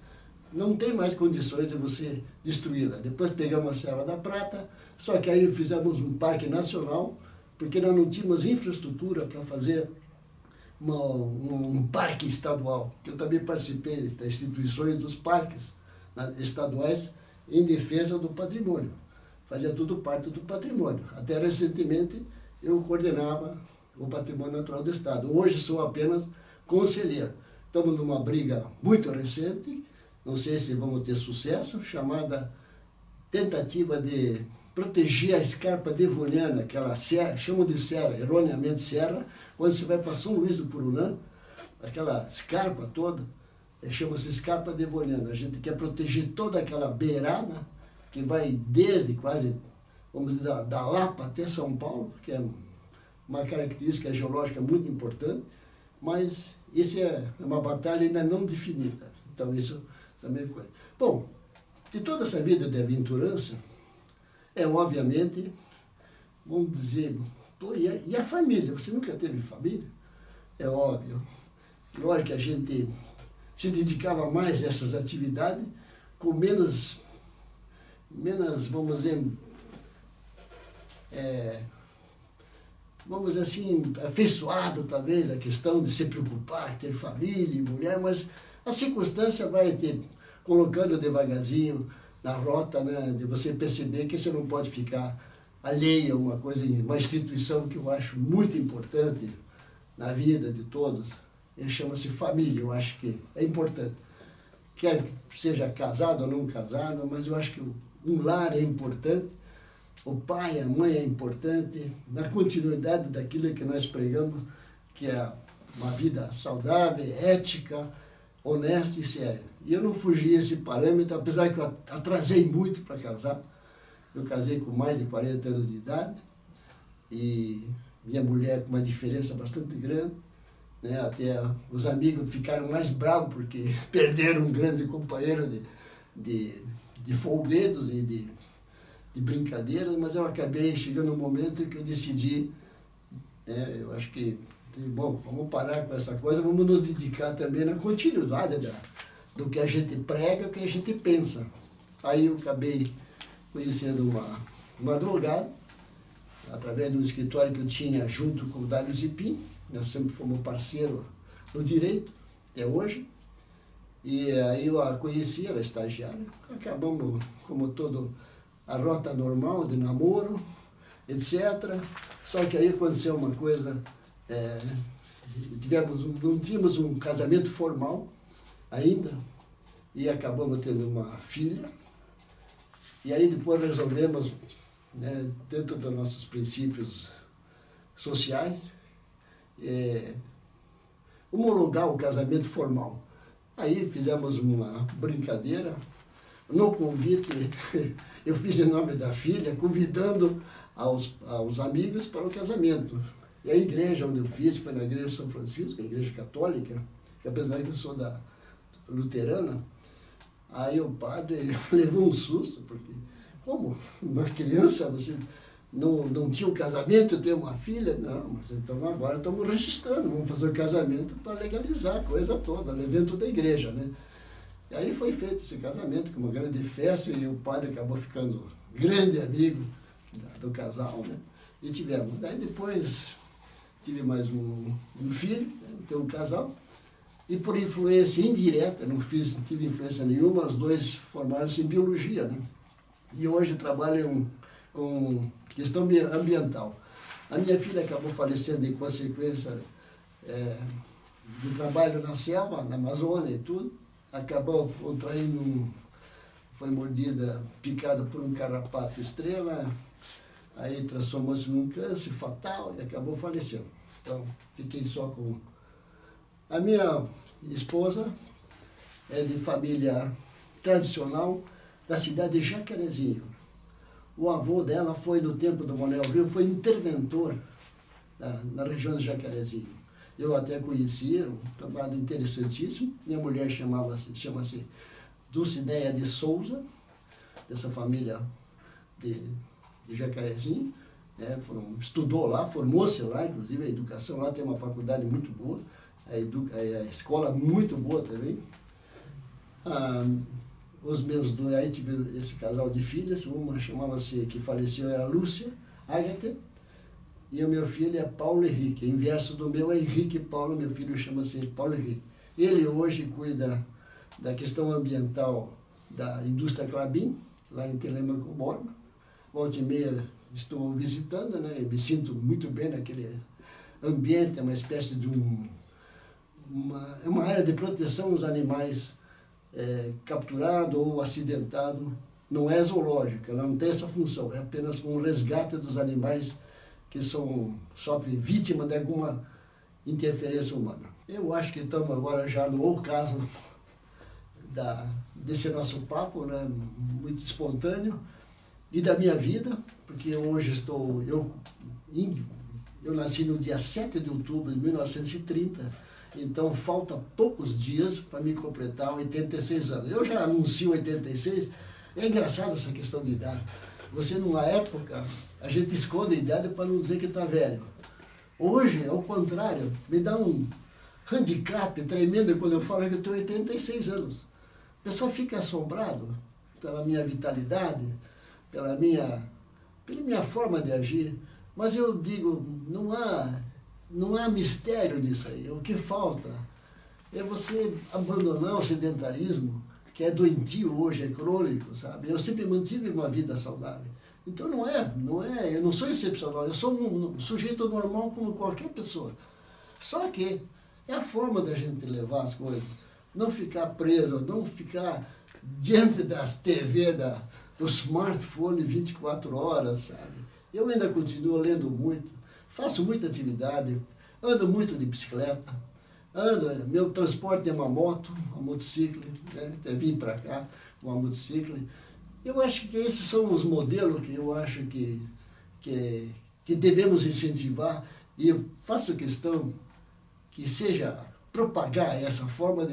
Speaker 1: não tem mais condições de você destruí-la. Depois pegamos a Serra da Prata, só que aí fizemos um parque nacional, porque nós não tínhamos infraestrutura para fazer um parque estadual, que eu também participei das instituições dos parques estaduais em defesa do patrimônio. Fazia tudo parte do patrimônio. Até recentemente eu coordenava o patrimônio natural do Estado. Hoje sou apenas conselheiro. Estamos numa briga muito recente, não sei se vamos ter sucesso, chamada tentativa de proteger a escarpa devoniana, aquela serra, chamam de serra, erroneamente serra, quando você vai para São Luís do Purunã, aquela escarpa toda, chama-se escarpa devoniana. A gente quer proteger toda aquela beirada, que vai desde quase, vamos dizer, da Lapa até São Paulo, que é uma característica geológica muito importante, mas isso é uma batalha ainda não definida. Então isso também é coisa. Bom, de toda essa vida de aventurança, obviamente, vamos dizer, e a família? Você nunca teve família? É óbvio. Lógico que a gente se dedicava mais a essas atividades, com menos vamos dizer, vamos dizer assim, afeiçoado talvez a questão de se preocupar, ter família e mulher, mas a circunstância vai te colocando devagarzinho na rota, né, de você perceber que você não pode ficar alheio a uma coisa, uma instituição que eu acho muito importante na vida de todos. Ele chama-se família, eu acho que é importante. Quer que seja casado ou não casado, mas eu acho que um lar é importante, o pai, a mãe é importante, na continuidade daquilo que nós pregamos, que é uma vida saudável, ética, honesta e séria. E eu não fugi esse parâmetro, apesar que eu atrasei muito para casar. Eu casei com mais de 40 anos de idade e minha mulher com uma diferença bastante grande, né? Até os amigos ficaram mais bravos porque perderam um grande companheiro de folguedos e de brincadeiras, mas eu acabei chegando um momento em que eu decidi, eu acho que, bom, vamos parar com essa coisa, vamos nos dedicar também na continuidade do que a gente prega, o que a gente pensa. Aí eu acabei conhecendo uma advogada, através de um escritório que eu tinha junto com o Dálio Zipim, nós sempre fomos parceiros no direito, até hoje, e aí eu a conheci, ela estagiária, acabamos, como todo, a rota normal de namoro, etc. Só que aí aconteceu uma coisa, não tínhamos um casamento formal ainda, e acabamos tendo uma filha, e aí depois resolvemos, né, dentro dos nossos princípios sociais, homologar o casamento formal. Aí fizemos uma brincadeira, no convite, eu fiz em nome da filha, convidando aos amigos para o casamento. E a igreja onde eu fiz foi na igreja de São Francisco, a igreja católica, que apesar que eu sou da luterana, aí o padre levou um susto, porque como uma criança, você não tinha um casamento, tem uma filha? Não, mas então agora estamos registrando, vamos fazer o casamento para legalizar a coisa toda, né, dentro da igreja, né? E aí foi feito esse casamento com uma grande festa e o padre acabou ficando grande amigo do casal, né? E tivemos. Daí depois tive mais um filho, então um casal, e por influência indireta, não tive influência nenhuma, os dois formaram-se em biologia, né? E hoje trabalham com questão ambiental. A minha filha acabou falecendo em consequência do trabalho na selva, na Amazônia e tudo. Acabou contraindo, foi mordida, picada por um carrapato estrela, aí transformou-se num câncer fatal e acabou falecendo. Então, fiquei só com... A minha esposa é de família tradicional da cidade de Jacarezinho. O avô dela foi, no tempo do Manuel Rio, foi interventor na região de Jacarezinho. Eu até conheci, um trabalho interessantíssimo. Minha mulher chama-se Dulcineia de Souza, dessa família de Jacarezinho. Estudou lá, formou-se lá, inclusive a educação lá tem uma faculdade muito boa, a escola muito boa também. Os meus dois, aí tive esse casal de filhas, uma chamava-se, que faleceu, era Lúcia Agatha, e o meu filho é Paulo Henrique. O inverso do meu é Henrique Paulo, meu filho chama-se Paulo Henrique. Ele hoje cuida da questão ambiental da indústria Klabin, lá em Telêmaco, Borba. Volta e meia estou visitando, né? Eu me sinto muito bem naquele ambiente, é uma espécie de uma área de proteção aos animais capturados ou acidentados. Não é zoológica, ela não tem essa função, é apenas um resgate dos animais que sofrem vítima de alguma interferência humana. Eu acho que estamos agora já no ocaso desse nosso papo, né, muito espontâneo, e da minha vida, porque hoje eu nasci no dia 7 de outubro de 1930, então falta poucos dias para me completar 86 anos. Eu já anuncio 86, é engraçado essa questão de idade. Você, numa época, a gente esconde a idade para não dizer que está velho. Hoje, ao contrário, me dá handicap tremendo quando eu falo que eu tenho 86 anos. O pessoal fica assombrado pela minha vitalidade, pela minha forma de agir. Mas eu digo, não há mistério nisso aí. O que falta é você abandonar o sedentarismo, que é doentio hoje, é crônico, sabe? Eu sempre mantive uma vida saudável. Então eu não sou excepcional, eu sou um sujeito normal como qualquer pessoa. Só que é a forma da gente levar as coisas. Não ficar preso, não ficar diante das TV, do smartphone 24 horas, sabe? Eu ainda continuo lendo muito, faço muita atividade, ando muito de bicicleta, meu transporte é uma moto, uma motociclo, né? Até vim para cá com uma motociclo. Eu acho que esses são os modelos que eu acho que devemos incentivar, e eu faço questão que seja propagar essa forma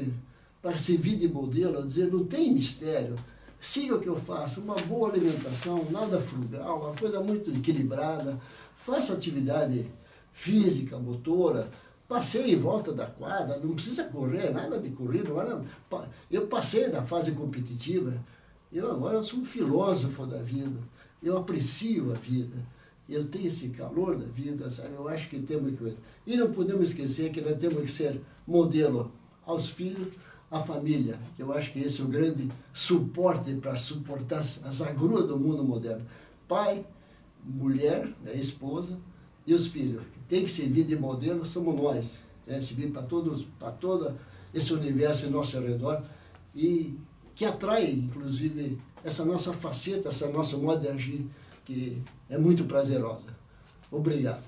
Speaker 1: para servir de modelo, dizer, não tem mistério, siga o que eu faço, uma boa alimentação, nada frugal, uma coisa muito equilibrada, faça atividade física, motora, passeie em volta da quadra, não precisa correr, nada de corrida. Eu passei da fase competitiva, eu agora sou um filósofo da vida, eu aprecio a vida, eu tenho esse calor da vida, sabe? Eu acho que temos que... E não podemos esquecer que nós temos que ser modelo aos filhos, à família. Eu acho que esse é o grande suporte para suportar as agruras do mundo moderno. Pai, mulher, né, esposa e os filhos. Tem que servir de modelo, somos nós. Né? Servir para todo esse universo ao nosso redor e que atrai, inclusive, essa nossa faceta, essa nosso modo de agir, que é muito prazerosa. Obrigado.